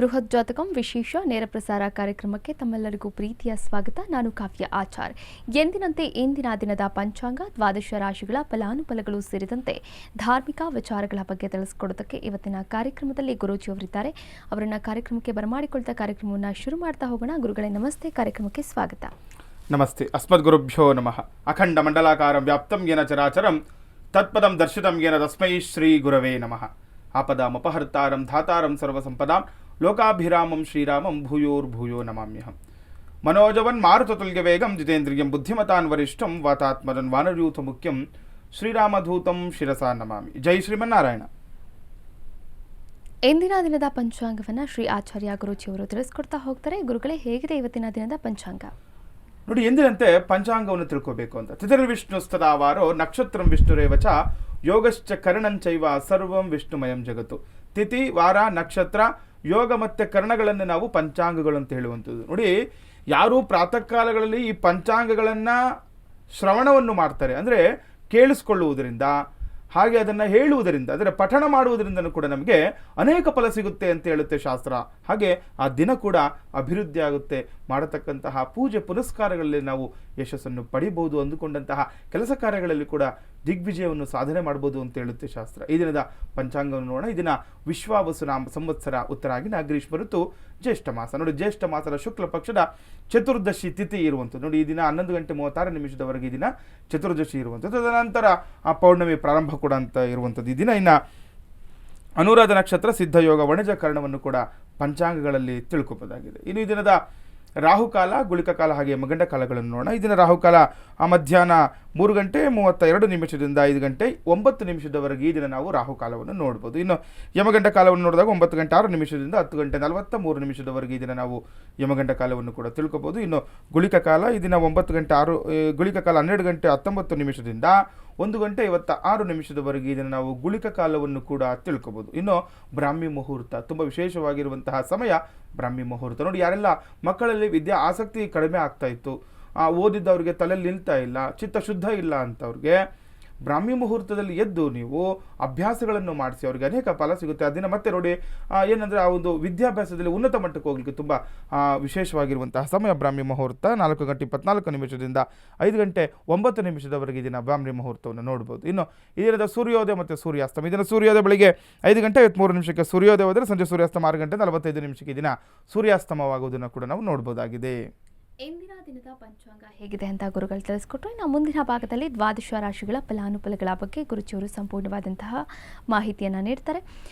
ಬೃಹತ್ ಜಾತಕಂ ವಿಶೇಷ ನೇರ ಪ್ರಸಾರ ಕಾರ್ಯಕ್ರಮಕ್ಕೆ ತಮ್ಮೆಲ್ಲರಿಗೂ ಪ್ರೀತಿಯ ಸ್ವಾಗತ. ನಾನು ಕಾವ್ಯ ಆಚಾರ್. ಎಂದಿನಂತೆ ಇಂದಿನ ದಿನದ ಪಂಚಾಂಗ, ದ್ವಾದಶ ರಾಶಿಗಳ ಫಲಾನುಫಲಗಳು ಸೇರಿದಂತೆ ಧಾರ್ಮಿಕ ವಿಚಾರಗಳ ಬಗ್ಗೆ ತಿಳಿಸಿಕೊಡೋದಕ್ಕೆ ಇವತ್ತಿನ ಕಾರ್ಯಕ್ರಮದಲ್ಲಿ ಗುರೂಜಿಯವರಿದ್ದಾರೆ. ಅವರನ್ನ ಕಾರ್ಯಕ್ರಮಕ್ಕೆ ಬರಮಾಡಿಕೊಳ್ತಾ ಕಾರ್ಯಕ್ರಮವನ್ನು ಶುರು ಮಾಡ್ತಾ ಹೋಗೋಣ. ಗುರುಗಳೇ ನಮಸ್ತೆ, ಕಾರ್ಯಕ್ರಮಕ್ಕೆ ಸ್ವಾಗತ. ನಮಸ್ತೆ. ಅಸ್ಮದ್ಗುರುಭ್ಯೋ ನಮಃ. ಅಖಂಡ ಮಂಡಲಾಕಾರಂ ವ್ಯಾಪ್ತಂ ಯೇನ ಚರಾಚರಂ ತತ್ಪದಂ ದರ್ಶಿತಂ ಯೇನ ತಸ್ಮೈ ಶ್ರೀ ಗುರವೇ ನಮಃ. ಆಪದಾಮಪಹರ್ತಾರಂ ಧಾತಾರಂ ಸರ್ವಸಂಪದಾಂ ಲೋಕಾಭಿರಾಮಂ ಶ್ರೀರಾಮಂ ಭೂಯೋರ್ಭೂಯೋ ನಮಾಮ್ಯಹಂ. ಮನೋಜವನ್ ಮಾರುತತುಲ್ಯ ವೇಗಂ ಜಿತೇಂದ್ರಿಯಂ ಬುದ್ಧಿಮತಾನ್ ವರಿಷ್ಠಂ ವಾತಾತ್ಮರನ್ ವಾನರಯೂಥ ಮುಖ್ಯಂ ಶ್ರೀರಾಮಧೂತಂ ಶಿರಸಾ ನಮಾಮಿ. ಜೈ ಶ್ರೀಮನ್ನಾರಾಯಣ. ಇಂದಿನ ದಿನದ ಪಂಚಾಂಗವನ್ನು ಶ್ರೀ ಆಚಾರ್ಯ ಗುರೂಜಿಯವರು ತಿಳಿಸ್ಕೊಡ್ತಾ ಹೋಗ್ತಾರೆ. ಗುರುಗಳೇ, ಹೇಗಿದೆ ಇವತ್ತಿನ ದಿನದ ಪಂಚಾಂಗ? ನೋಡಿ, ಎಂದಿನಂತೆ ಪಂಚಾಂಗವನ್ನು ತಿಳ್ಕೋಬೇಕು ಅಂತ. ತಿಥಿರ್ವಿಷ್ಣುಸ್ತದಾವಾರೋ ನಕ್ಷತ್ರಂ ವಿಷ್ಣುರೇವಚ ಯೋಗಶ್ಚ ಕರ್ಣಂಚೈವ ಸರ್ವಂ ವಿಷ್ಣುಮಯಂ ಜಗತ್ತು. ತಿಥಿ, ವಾರ, ನಕ್ಷತ್ರ, ಯೋಗ ಮತ್ತು ಕರ್ಣಗಳನ್ನು ನಾವು ಪಂಚಾಂಗಗಳು ಅಂತ ಹೇಳುವಂಥದ್ದು. ನೋಡಿ, ಯಾರು ಪ್ರಾತಃ ಕಾಲಗಳಲ್ಲಿ ಈ ಪಂಚಾಂಗಗಳನ್ನು ಶ್ರವಣವನ್ನು ಮಾಡ್ತಾರೆ, ಅಂದರೆ ಕೇಳಿಸ್ಕೊಳ್ಳುವುದರಿಂದ, ಹಾಗೆ ಅದನ್ನು ಹೇಳುವುದರಿಂದ, ಅಂದರೆ ಪಠಣ ಮಾಡುವುದರಿಂದನೂ ಕೂಡ ನಮಗೆ ಅನೇಕ ಫಲ ಸಿಗುತ್ತೆ ಅಂತ ಹೇಳುತ್ತೆ ಶಾಸ್ತ್ರ. ಹಾಗೆ ಆ ದಿನ ಕೂಡ ಅಭಿವೃದ್ಧಿ ಆಗುತ್ತೆ. ಮಾಡತಕ್ಕಂತಹ ಪೂಜೆ ಪುನಸ್ಕಾರಗಳಲ್ಲಿ ನಾವು ಯಶಸ್ಸನ್ನು ಪಡಿಬೋದು. ಅಂದುಕೊಂಡಂತಹ ಕೆಲಸ ಕಾರ್ಯಗಳಲ್ಲಿ ಕೂಡ ದಿಗ್ವಿಜಯವನ್ನು ಸಾಧನೆ ಮಾಡ್ಬೋದು ಅಂತ ಹೇಳುತ್ತೆ ಶಾಸ್ತ್ರ. ಈ ದಿನದ ಪಂಚಾಂಗವನ್ನು ನೋಡೋಣ. ಈ ದಿನ ವಿಶ್ವಾವಸು ನಾಮ ಸಂವತ್ಸರ ಉತ್ತರಾಗಿನ ಗ್ರೀಷ್ಮ ಋತು ಜ್ಯೇಷ್ಠ ಮಾಸ. ನೋಡಿ, ಜ್ಯೇಷ್ಠ ಮಾಸದ ಶುಕ್ಲ ಪಕ್ಷದ ಚತುರ್ದಶಿ ತಿಥಿ ಇರುವಂಥದ್ದು. ನೋಡಿ, ಈ ದಿನ 11:36 ಈ ದಿನ ಚತುರ್ದಶಿ ಇರುವಂಥದ್ದು. ತದನಂತರ ಆ ಪೌರ್ಣಮಿ ಪ್ರಾರಂಭ ಕೂಡ ಅಂತ ಇರುವಂಥದ್ದು ಈ ದಿನ. ಇನ್ನು ಅನುರಾಧ ನಕ್ಷತ್ರ, ಸಿದ್ಧಯೋಗ, ವಣಜ ಕರ್ಣವನ್ನು ಕೂಡ ಪಂಚಾಂಗಗಳಲ್ಲಿ ತಿಳ್ಕೊಬೋದಾಗಿದೆ. ಇನ್ನು ಈ ದಿನದ ರಾಹುಕಾಲ, ಗುಳಿಕ ಕಾಲ, ಹಾಗೆ ಯಮಗಂಡ ಕಾಲಗಳನ್ನು ನೋಡೋಣ. ಈ ದಿನ ರಾಹುಕಾಲ ಮಧ್ಯಾಹ್ನ 3:32 5:09 ಈ ದಿನ ನಾವು ರಾಹುಕಾಲವನ್ನು ನೋಡ್ಬೋದು. ಇನ್ನು ಯಮಗಂಡ ಕಾಲವನ್ನು ನೋಡಿದಾಗ 9:06 10:43 ಈ ದಿನ ನಾವು ಯಮಗಂಡ ಕಾಲವನ್ನು ಕೂಡ ತಿಳ್ಕೊಬೋದು. ಇನ್ನು ಗುಳಿಕ ಕಾಲ ಈ ದಿನ 9:06 ಗುಳಿಕ ಕಾಲ 12:19 1:56 ಈ ದಿನ ನಾವು ಗುಳಿಕ ಕಾಲವನ್ನು ಕೂಡ ತಿಳ್ಕೊಬೋದು. ಇನ್ನು ಬ್ರಾಹ್ಮಿ ಮುಹೂರ್ತ, ತುಂಬ ವಿಶೇಷವಾಗಿರುವಂತಹ ಸಮಯ ಬ್ರಾಹ್ಮಿ ಮುಹೂರ್ತ. ನೋಡಿ, ಯಾರೆಲ್ಲ ಮಕ್ಕಳಲ್ಲಿ ವಿದ್ಯಾ ಆಸಕ್ತಿ ಕಡಿಮೆ ಆಗ್ತಾ ಇತ್ತು, ಓದಿದ್ದವ್ರಿಗೆ ತಲೆಯಲ್ಲಿ ನಿಲ್ತಾ ಇಲ್ಲ, ಚಿತ್ತ ಶುದ್ಧ ಇಲ್ಲ ಅಂತವ್ರಿಗೆ ಬ್ರಾಹ್ಮಿ ಮುಹೂರ್ತದಲ್ಲಿ ಎದ್ದು ನೀವು ಅಭ್ಯಾಸಗಳನ್ನು ಮಾಡಿಸಿ ಅವ್ರಿಗೆ ಅನೇಕ ಫಲ ಸಿಗುತ್ತೆ. ಅದನ್ನ ಮತ್ತೆ ನೋಡಿ, ಏನಂದರೆ ಆ ಒಂದು ವಿದ್ಯಾಭ್ಯಾಸದಲ್ಲಿ ಉನ್ನತ ಮಟ್ಟಕ್ಕೆ ಹೋಗ್ಲಿಕ್ಕೆ ತುಂಬ ವಿಶೇಷವಾಗಿರುವಂತಹ ಸಮಯ ಬ್ರಾಹ್ಮಿ ಮುಹೂರ್ತ. 4:24 5:09 ಈ ದಿನ ಬ್ರಾಹ್ಮಿ ಮುಹೂರ್ತವನ್ನು ನೋಡ್ಬೋದು. ಇನ್ನು ಈ ದಿನದ ಸೂರ್ಯೋದಯ ಮತ್ತು ಸೂರ್ಯಾಸ್ತಮ. ಈ ದಿನ ಸೂರ್ಯೋದಯ ಬೆಳಿಗ್ಗೆ 5:53 ಸೂರ್ಯೋದಯ ಹೋದರೆ ಸಂಜೆ ಸೂರ್ಯಾಸ್ತಮ 6:45 ಈ ದಿನ ಸೂರ್ಯಾಸ್ತಮವಾಗುವುದನ್ನು ಕೂಡ ನಾವು ನೋಡ್ಬೋದಾಗಿದೆ. ಇಂದಿನ ದಿನದ ಪಂಚಾಂಗ ಹೇಗಿದೆ ಅಂತ ಗುರುಗಳು ತಿಳಿಸ್ಕೊಟ್ರು. ಇನ್ನು ಮುಂದಿನ ಭಾಗದಲ್ಲಿ ದ್ವಾದಶ ರಾಶಿಗಳ ಫಲಾನುಫಲಗಳ ಬಗ್ಗೆ ಗುರುಜಿಯವರು ಸಂಪೂರ್ಣವಾದಂತಹ ಮಾಹಿತಿಯನ್ನು ನೀಡ್ತಾರೆ.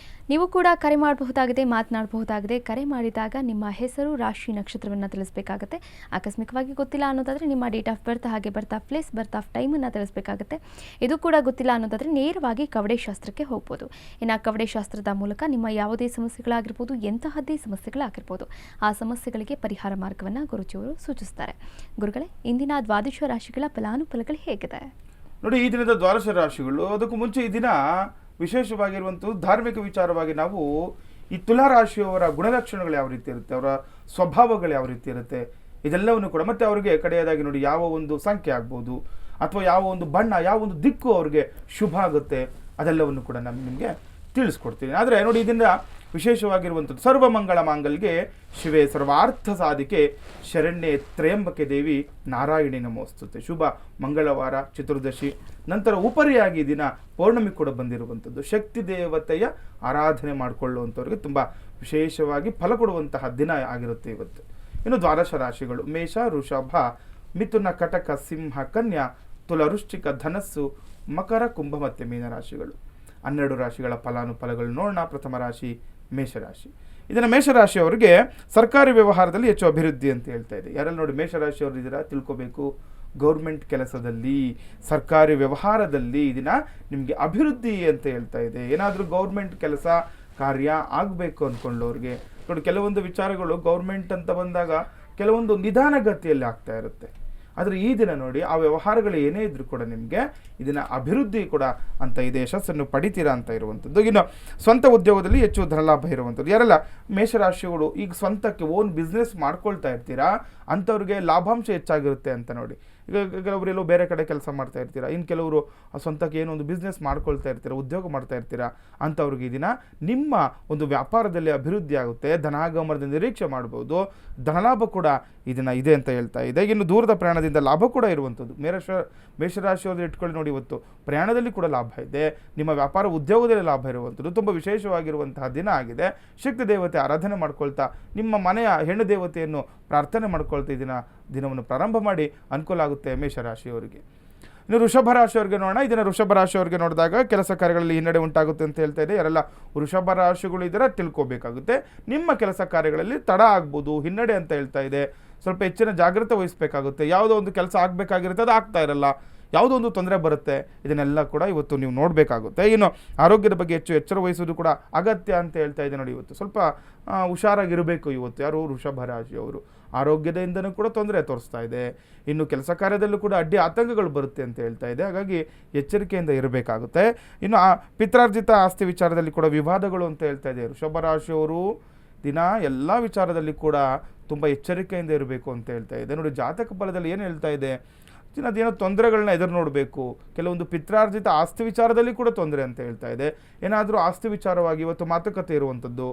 ನೀವು ಕೂಡ ಕರೆ ಮಾಡಬಹುದಾಗಿದೆ, ಮಾತನಾಡಬಹುದಾಗಿದೆ. ಕರೆ ಮಾಡಿದಾಗ ನಿಮ್ಮ ಹೆಸರು, ರಾಶಿ, ನಕ್ಷತ್ರವನ್ನು ತಿಳಿಸಬೇಕಾಗುತ್ತೆ. ಆಕಸ್ಮಿಕವಾಗಿ ಗೊತ್ತಿಲ್ಲ ಅನ್ನೋದಾದರೆ ನಿಮ್ಮ ಡೇಟ್ ಆಫ್ ಬರ್ತ್, ಹಾಗೆ ಬರ್ತ್ ಆಫ್ ಪ್ಲೇಸ್, ಬರ್ತ್ ಆಫ್ ಟೈಮನ್ನು ತಿಳಿಸಬೇಕಾಗುತ್ತೆ. ಇದು ಕೂಡ ಗೊತ್ತಿಲ್ಲ ಅನ್ನೋದಾದರೆ ನೇರವಾಗಿ ಕವಡೆ ಶಾಸ್ತ್ರಕ್ಕೆ ಹೋಗ್ಬೋದು. ಇನ್ನು ಕವಡೆ ಶಾಸ್ತ್ರದ ಮೂಲಕ ನಿಮ್ಮ ಯಾವುದೇ ಸಮಸ್ಯೆಗಳಾಗಿರ್ಬೋದು, ಎಂತಹದ್ದೇ ಸಮಸ್ಯೆಗಳಾಗಿರ್ಬೋದು, ಆ ಸಮಸ್ಯೆಗಳಿಗೆ ಪರಿಹಾರ ಮಾರ್ಗವನ್ನು ಗುರುಜಿಯವರು ಸೂಚಿಸ್ತಾರೆ. ಗುರುಗಳೇ, ಇಂದಿನ ದ್ವಾದಶ ರಾಶಿಗಳ ಫಲಾನುಫಲಗಳು ಹೇಗಿದೆ? ನೋಡಿ, ಈ ದಿನದ ದ್ವಾದಶ ರಾಶಿಗಳು, ಅದಕ್ಕೂ ಮುಂಚೆ ಈ ದಿನ ವಿಶೇಷವಾಗಿರುವಂಥದ್ದು ಧಾರ್ಮಿಕ ವಿಚಾರವಾಗಿ ನಾವು ಈ ತುಲಾರಾಶಿಯವರ ಗುಣಲಕ್ಷಣಗಳು ಯಾವ ರೀತಿ ಇರುತ್ತೆ, ಅವರ ಸ್ವಭಾವಗಳು ಯಾವ ರೀತಿ ಇರುತ್ತೆ, ಇದೆಲ್ಲವನ್ನು ಕೂಡ, ಮತ್ತು ಅವರಿಗೆ ಕಡೆಯದಾಗಿ ನೋಡಿ ಯಾವ ಒಂದು ಸಂಖ್ಯೆ ಆಗ್ಬೋದು, ಅಥವಾ ಯಾವ ಒಂದು ಬಣ್ಣ, ಯಾವ ಒಂದು ದಿಕ್ಕು ಅವ್ರಿಗೆ ಶುಭ ಆಗುತ್ತೆ, ಅದೆಲ್ಲವನ್ನು ಕೂಡ ನಾನು ನಿಮಗೆ ತಿಳಿಸ್ಕೊಡ್ತೀನಿ. ಆದರೆ ನೋಡಿ, ಇದರಿಂದ ವಿಶೇಷವಾಗಿರುವಂಥದ್ದು ಸರ್ವಮಂಗಳ ಮಾಂಗಲ್ಗೆ ಶಿವೆ ಸರ್ವಾರ್ಥ ಸಾಧಿಕೆ ಶರಣ್ಯೆ ತ್ರಯಂಬಕೆ ದೇವಿ ನಾರಾಯಣಿ ನಮೋಸ್ತುತೆ. ಶುಭ ಮಂಗಳವಾರ, ಚತುರ್ದಶಿ, ನಂತರ ಉಪರಿಯಾಗಿ ದಿನ ಪೌರ್ಣಮಿ ಕೂಡ ಬಂದಿರುವಂಥದ್ದು. ಶಕ್ತಿ ದೇವತೆಯ ಆರಾಧನೆ ಮಾಡಿಕೊಳ್ಳುವಂಥವ್ರಿಗೆ ತುಂಬ ವಿಶೇಷವಾಗಿ ಫಲ ಕೊಡುವಂತಹ ದಿನ ಆಗಿರುತ್ತೆ ಇವತ್ತು. ಇನ್ನು ದ್ವಾದಶ ರಾಶಿಗಳು ಮೇಷ, ವೃಷಭ, ಮಿಥುನ, ಕಟಕ, ಸಿಂಹ, ಕನ್ಯಾ, ತುಲ, ವೃಶ್ಚಿಕ, ಧನಸ್ಸು, ಮಕರ, ಕುಂಭ ಮತ್ತು ಮೀನರಾಶಿಗಳು. 12 ರಾಶಿಗಳ ಫಲಾನುಫಲಗಳು ನೋಡೋಣ. ಪ್ರಥಮ ರಾಶಿ ಮೇಷರಾಶಿ. ಇದನ್ನು ಮೇಷರಾಶಿಯವರಿಗೆ ಸರ್ಕಾರಿ ವ್ಯವಹಾರದಲ್ಲಿ ಹೆಚ್ಚು ಅಭಿವೃದ್ಧಿ ಅಂತ ಹೇಳ್ತಾ ಇದೆ. ಯಾರೆಲ್ಲ ನೋಡಿ ಮೇಷರಾಶಿಯವರು ಇದ್ದೀರಾ ತಿಳ್ಕೊಬೇಕು. ಗೌರ್ಮೆಂಟ್ ಕೆಲಸದಲ್ಲಿ, ಸರ್ಕಾರಿ ವ್ಯವಹಾರದಲ್ಲಿ ಈ ದಿನ ನಿಮಗೆ ಅಭಿವೃದ್ಧಿ ಅಂತ ಹೇಳ್ತಾ ಇದೆ. ಏನಾದರೂ ಗೌರ್ಮೆಂಟ್ ಕೆಲಸ ಕಾರ್ಯ ಆಗಬೇಕು ಅಂದ್ಕೊಂಡವ್ರಿಗೆ ನೋಡಿ, ಕೆಲವೊಂದು ವಿಚಾರಗಳು ಗೌರ್ಮೆಂಟ್ ಅಂತ ಬಂದಾಗ ಕೆಲವೊಂದು ನಿಧಾನಗತಿಯಲ್ಲಿ ಆಗ್ತಾ ಇರುತ್ತೆ. ಆದರೆ ಈ ದಿನ ನೋಡಿ, ಆ ವ್ಯವಹಾರಗಳು ಏನೇ ಇದ್ರೂ ಕೂಡ ನಿಮಗೆ ಇದನ್ನ ಅಭಿವೃದ್ಧಿ ಕೂಡ ಅಂತ ಇದೆ, ಯಶಸ್ಸನ್ನು ಪಡಿತೀರಾ ಅಂತ ಇರುವಂಥದ್ದು. ಇನ್ನು ಸ್ವಂತ ಉದ್ಯೋಗದಲ್ಲಿ ಹೆಚ್ಚು ಧನಲಾಭ ಇರುವಂಥದ್ದು. ಯಾರೆಲ್ಲ ಮೇಷರಾಶಿಗಳು ಈಗ ಸ್ವಂತಕ್ಕೆ ಓನ್ ಬಿಸ್ನೆಸ್ ಮಾಡ್ಕೊಳ್ತಾ ಇರ್ತೀರಾ ಅಂಥವ್ರಿಗೆ ಲಾಭಾಂಶ ಹೆಚ್ಚಾಗಿರುತ್ತೆ ಅಂತ ನೋಡಿ. ಈಗ ಕೆಲವರು ಎಲ್ಲೋ ಬೇರೆ ಕಡೆ ಕೆಲಸ ಮಾಡ್ತಾ ಇರ್ತೀರಾ, ಇನ್ನು ಕೆಲವರು ಸ್ವಂತಕ್ಕೆ ಏನೋ ಒಂದು ಬಿಸ್ನೆಸ್ ಮಾಡ್ಕೊಳ್ತಾ ಇರ್ತೀರಾ, ಉದ್ಯೋಗ ಮಾಡ್ತಾ ಇರ್ತೀರಾ. ಅಂಥವ್ರಿಗೆ ಈ ದಿನ ನಿಮ್ಮ ಒಂದು ವ್ಯಾಪಾರದಲ್ಲಿ ಅಭಿವೃದ್ಧಿ ಆಗುತ್ತೆ, ಧನಾಗಮನದ ನಿರೀಕ್ಷೆ ಮಾಡ್ಬೋದು, ಧನಲಾಭ ಕೂಡ ಈ ದಿನ ಇದೆ ಅಂತ ಹೇಳ್ತಾ ಇದೆ. ಇನ್ನು ದೂರದ ಪ್ರಯಾಣದಿಂದ ಲಾಭ ಕೂಡ ಇರುವಂಥದ್ದು. ಮೇಷರಾಶಿಯವ್ರದ್ದು ಇಟ್ಕೊಳ್ಳಿ ನೋಡಿ, ಇವತ್ತು ಪ್ರಯಾಣದಲ್ಲಿ ಕೂಡ ಲಾಭ ಇದೆ, ನಿಮ್ಮ ವ್ಯಾಪಾರ ಉದ್ಯೋಗದಲ್ಲಿ ಲಾಭ ಇರುವಂಥದ್ದು ತುಂಬ ವಿಶೇಷವಾಗಿರುವಂತಹ ದಿನ ಆಗಿದೆ. ಶಕ್ತಿ ದೇವತೆ ಆರಾಧನೆ ಮಾಡ್ಕೊಳ್ತಾ, ನಿಮ್ಮ ಮನೆಯ ಹೆಣ್ಣು ದೇವತೆಯನ್ನು ಪ್ರಾರ್ಥನೆ ಮಾಡ್ಕೊಳ್ತಾ ಈ ದಿನವನ್ನು ಪ್ರಾರಂಭ ಮಾಡಿ ಅನುಕೂಲ ಆಗುತ್ತೆ ಮೇಷರಾಶಿಯವರಿಗೆ. ಇನ್ನು ವೃಷಭ ರಾಶಿಯವರಿಗೆ ನೋಡೋಣ. ಇದನ್ನು ವೃಷಭ ರಾಶಿಯವರಿಗೆ ನೋಡಿದಾಗ ಕೆಲಸ ಕಾರ್ಯಗಳಲ್ಲಿ ಹಿನ್ನಡೆ ಉಂಟಾಗುತ್ತೆ ಅಂತ ಹೇಳ್ತಾ ಇದೆ. ಯಾರೆಲ್ಲ ವೃಷಭ ರಾಶಿಗಳು ಇದ್ದಾರೆ ತಿಳ್ಕೊಬೇಕಾಗುತ್ತೆ. ನಿಮ್ಮ ಕೆಲಸ ಕಾರ್ಯಗಳಲ್ಲಿ ತಡ ಆಗ್ಬೋದು, ಹಿನ್ನಡೆ ಅಂತ ಹೇಳ್ತಾ ಇದೆ. ಸ್ವಲ್ಪ ಹೆಚ್ಚಿನ ಜಾಗ್ರತೆ ವಹಿಸಬೇಕಾಗುತ್ತೆ. ಯಾವುದೋ ಒಂದು ಕೆಲಸ ಆಗಬೇಕಾಗಿರುತ್ತೆ, ಅದು ಆಗ್ತಾ ಇರಲ್ಲ, ಯಾವುದೋ ಒಂದು ತೊಂದರೆ ಬರುತ್ತೆ. ಇದನ್ನೆಲ್ಲ ಕೂಡ ಇವತ್ತು ನೀವು ನೋಡಬೇಕಾಗುತ್ತೆ. ಇನ್ನು ಆರೋಗ್ಯದ ಬಗ್ಗೆ ಹೆಚ್ಚು ಎಚ್ಚರ ವಹಿಸೋದು ಕೂಡ ಅಗತ್ಯ ಅಂತ ಹೇಳ್ತಾ ಇದೆ ನೋಡಿ. ಇವತ್ತು ಸ್ವಲ್ಪ ಹುಷಾರಾಗಿರಬೇಕು ಇವತ್ತು ಯಾರು ವೃಷಭ ರಾಶಿಯವರು. ಆರೋಗ್ಯದಿಂದನೂ ಕೂಡ ತೊಂದರೆ ತೋರಿಸ್ತಾ ಇದೆ. ಇನ್ನು ಕೆಲಸ ಕಾರ್ಯದಲ್ಲೂ ಕೂಡ ಅಡ್ಡಿ ಆತಂಕಗಳು ಬರುತ್ತೆ ಅಂತ ಹೇಳ್ತಾ ಇದೆ. ಹಾಗಾಗಿ ಎಚ್ಚರಿಕೆಯಿಂದ ಇರಬೇಕಾಗುತ್ತೆ. ಇನ್ನು ಪಿತ್ರಾರ್ಜಿತ ಆಸ್ತಿ ವಿಚಾರದಲ್ಲಿ ಕೂಡ ವಿವಾದಗಳು ಅಂತ ಹೇಳ್ತಾ ಇದೆ. ವೃಷಭ ರಾಶಿಯವರು ದಿನ ಎಲ್ಲ ವಿಚಾರದಲ್ಲಿ ಕೂಡ ತುಂಬ ಎಚ್ಚರಿಕೆಯಿಂದ ಇರಬೇಕು ಅಂತ ಹೇಳ್ತಾ ಇದೆ ನೋಡಿ. ಜಾತಕ ಫಲದಲ್ಲಿ ಏನು ಹೇಳ್ತಾ ಇದೆ, ಅದೇನೋ ತೊಂದರೆಗಳನ್ನ ಎದುರು ನೋಡಬೇಕು. ಕೆಲವೊಂದು ಪಿತ್ರಾರ್ಜಿತ ಆಸ್ತಿ ವಿಚಾರದಲ್ಲಿ ಕೂಡ ತೊಂದರೆ ಅಂತ ಹೇಳ್ತಾ ಇದೆ. ಏನಾದರೂ ಆಸ್ತಿ ವಿಚಾರವಾಗಿ ಇವತ್ತು ಮಾತುಕತೆ ಇರುವಂಥದ್ದು.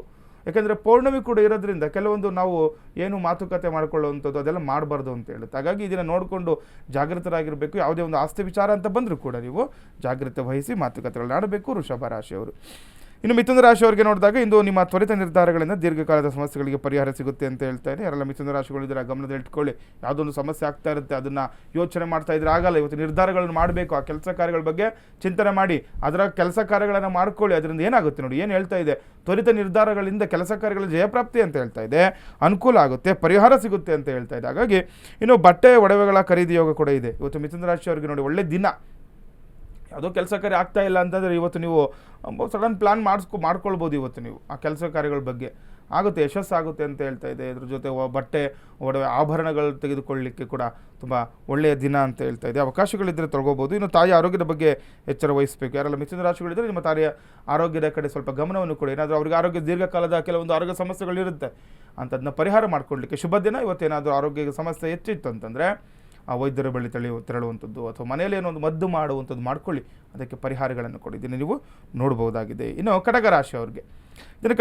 ಯಾಕೆಂದರೆ ಪೌರ್ಣಮಿ ಕೂಡ ಇರೋದ್ರಿಂದ ಕೆಲವೊಂದು ನಾವು ಏನು ಮಾತುಕತೆ ಮಾಡ್ಕೊಳ್ಳುವಂಥದ್ದು ಅದೆಲ್ಲ ಮಾಡಬಾರ್ದು ಅಂತ ಹೇಳುತ್ತೆ. ಹಾಗಾಗಿ ಇದನ್ನು ನೋಡಿಕೊಂಡು ಜಾಗೃತರಾಗಿರಬೇಕು. ಯಾವುದೇ ಒಂದು ಆಸ್ತಿ ವಿಚಾರ ಅಂತ ಬಂದರೂ ಕೂಡ ನೀವು ಜಾಗ್ರತೆ ವಹಿಸಿ ಮಾತುಕತೆಗಳನ್ನ ಆಡಬೇಕು ವೃಷಭ ರಾಶಿಯವರು. ಇನ್ನು ಮಿಥುನ ರಾಶಿಯವರಿಗೆ ನೋಡಿದಾಗ ಇಂದು ನಿಮ್ಮ ತ್ವರಿತ ನಿರ್ಧಾರಗಳಿಂದ ದೀರ್ಘಕಾಲದ ಸಮಸ್ಯೆಗಳಿಗೆ ಪರಿಹಾರ ಸಿಗುತ್ತೆ ಅಂತ ಹೇಳ್ತಾ ಇದೆ. ಯಾರೆಲ್ಲ ಮಿಥುನ ರಾಶಿಗಳು ಇದರ ಗಮನದಲ್ಲಿ ಇಟ್ಕೊಳ್ಳಿ. ಯಾವುದೊಂದು ಸಮಸ್ಯೆ ಆಗ್ತಾ ಇರುತ್ತೆ, ಅದನ್ನು ಯೋಚನೆ ಮಾಡ್ತಾ ಇದ್ರೆ ಆಗಲ್ಲ. ಇವತ್ತು ನಿರ್ಧಾರಗಳನ್ನು ಮಾಡಬೇಕು. ಆ ಕೆಲಸ ಕಾರ್ಯಗಳ ಬಗ್ಗೆ ಚಿಂತನೆ ಮಾಡಿ ಅದರ ಕೆಲಸ ಕಾರ್ಯಗಳನ್ನು ಮಾಡ್ಕೊಳ್ಳಿ. ಅದರಿಂದ ಏನಾಗುತ್ತೆ ನೋಡಿ, ಏನು ಹೇಳ್ತಾ ಇದೆ, ತ್ವರಿತ ನಿರ್ಧಾರಗಳಿಂದ ಕೆಲಸ ಕಾರ್ಯಗಳ ಜಯಪ್ರಾಪ್ತಿ ಅಂತ ಹೇಳ್ತಾ ಇದೆ. ಅನುಕೂಲ ಆಗುತ್ತೆ, ಪರಿಹಾರ ಸಿಗುತ್ತೆ ಅಂತ ಹೇಳ್ತಾ ಇದೆ. ಹಾಗಾಗಿ ಇನ್ನು ಬಟ್ಟೆ ಒಡವೆಗಳ ಖರೀದಿ ಯೋಗ ಕೂಡ ಇದೆ ಇವತ್ತು ಮಿಥುನ ರಾಶಿಯವರಿಗೆ ನೋಡಿ. ಒಳ್ಳೆ ದಿನ. ಯಾವುದೋ ಕೆಲಸ ಕಾರ್ಯ ಆಗ್ತಾ ಇಲ್ಲ ಅಂತಂದರೆ ಇವತ್ತು ನೀವು ಸಡನ್ ಪ್ಲಾನ್ ಮಾಡ್ಕೊಳ್ಬೋದು. ಇವತ್ತು ನೀವು ಆ ಕೆಲಸ ಕಾರ್ಯಗಳ ಬಗ್ಗೆ ಆಗುತ್ತೆ, ಯಶಸ್ಸಾಗುತ್ತೆ ಅಂತ ಹೇಳ್ತಾ ಇದೆ. ಇದ್ರ ಜೊತೆ ಬಟ್ಟೆ ಒಡವೆ ಆಭರಣಗಳು ತೆಗೆದುಕೊಳ್ಳಲಿಕ್ಕೆ ಕೂಡ ತುಂಬ ಒಳ್ಳೆಯ ದಿನ ಅಂತ ಹೇಳ್ತಾ ಇದೆ. ಅವಕಾಶಗಳಿದ್ದರೆ ತೊಗೊಬೋದು. ಇನ್ನು ತಾಯಿ ಆರೋಗ್ಯದ ಬಗ್ಗೆ ಎಚ್ಚರ ವಹಿಸಬೇಕು. ಯಾರೆಲ್ಲ ಮಿಥುನ ರಾಶಿಗಳಿದ್ದರೆ ನಿಮ್ಮ ತಾಯಿಯ ಆರೋಗ್ಯದ ಕಡೆ ಸ್ವಲ್ಪ ಗಮನವನ್ನು ಕೊಡಿ. ಏನಾದರೂ ಅವ್ರಿಗೆ ಆರೋಗ್ಯ ದೀರ್ಘಕಾಲದ ಕೆಲವೊಂದು ಆರೋಗ್ಯ ಸಮಸ್ಯೆಗಳಿರುತ್ತೆ ಅಂಥದನ್ನ ಪರಿಹಾರ ಮಾಡ್ಕೊಳ್ಳಲಿಕ್ಕೆ ಶುಭ ದಿನ. ಇವತ್ತೇನಾದರೂ ಆರೋಗ್ಯ ಸಮಸ್ಯೆ ಹೆಚ್ಚಿತ್ತು ಅಂತಂದರೆ ಆ ವೈದ್ಯರ ಬಳಿ ತೆರಳುವಂಥದ್ದು ಅಥವಾ ಮನೆಯಲ್ಲಿ ಏನೋ ಒಂದು ಮದ್ದು ಮಾಡುವಂಥದ್ದು ಮಾಡ್ಕೊಳ್ಳಿ, ಅದಕ್ಕೆ ಪರಿಹಾರಗಳನ್ನು ಕೊಡಿದ್ದೀನಿ ನೀವು ನೋಡ್ಬೋದಾಗಿದೆ. ಇನ್ನು ಕಟಕ ರಾಶಿಯವ್ರಿಗೆ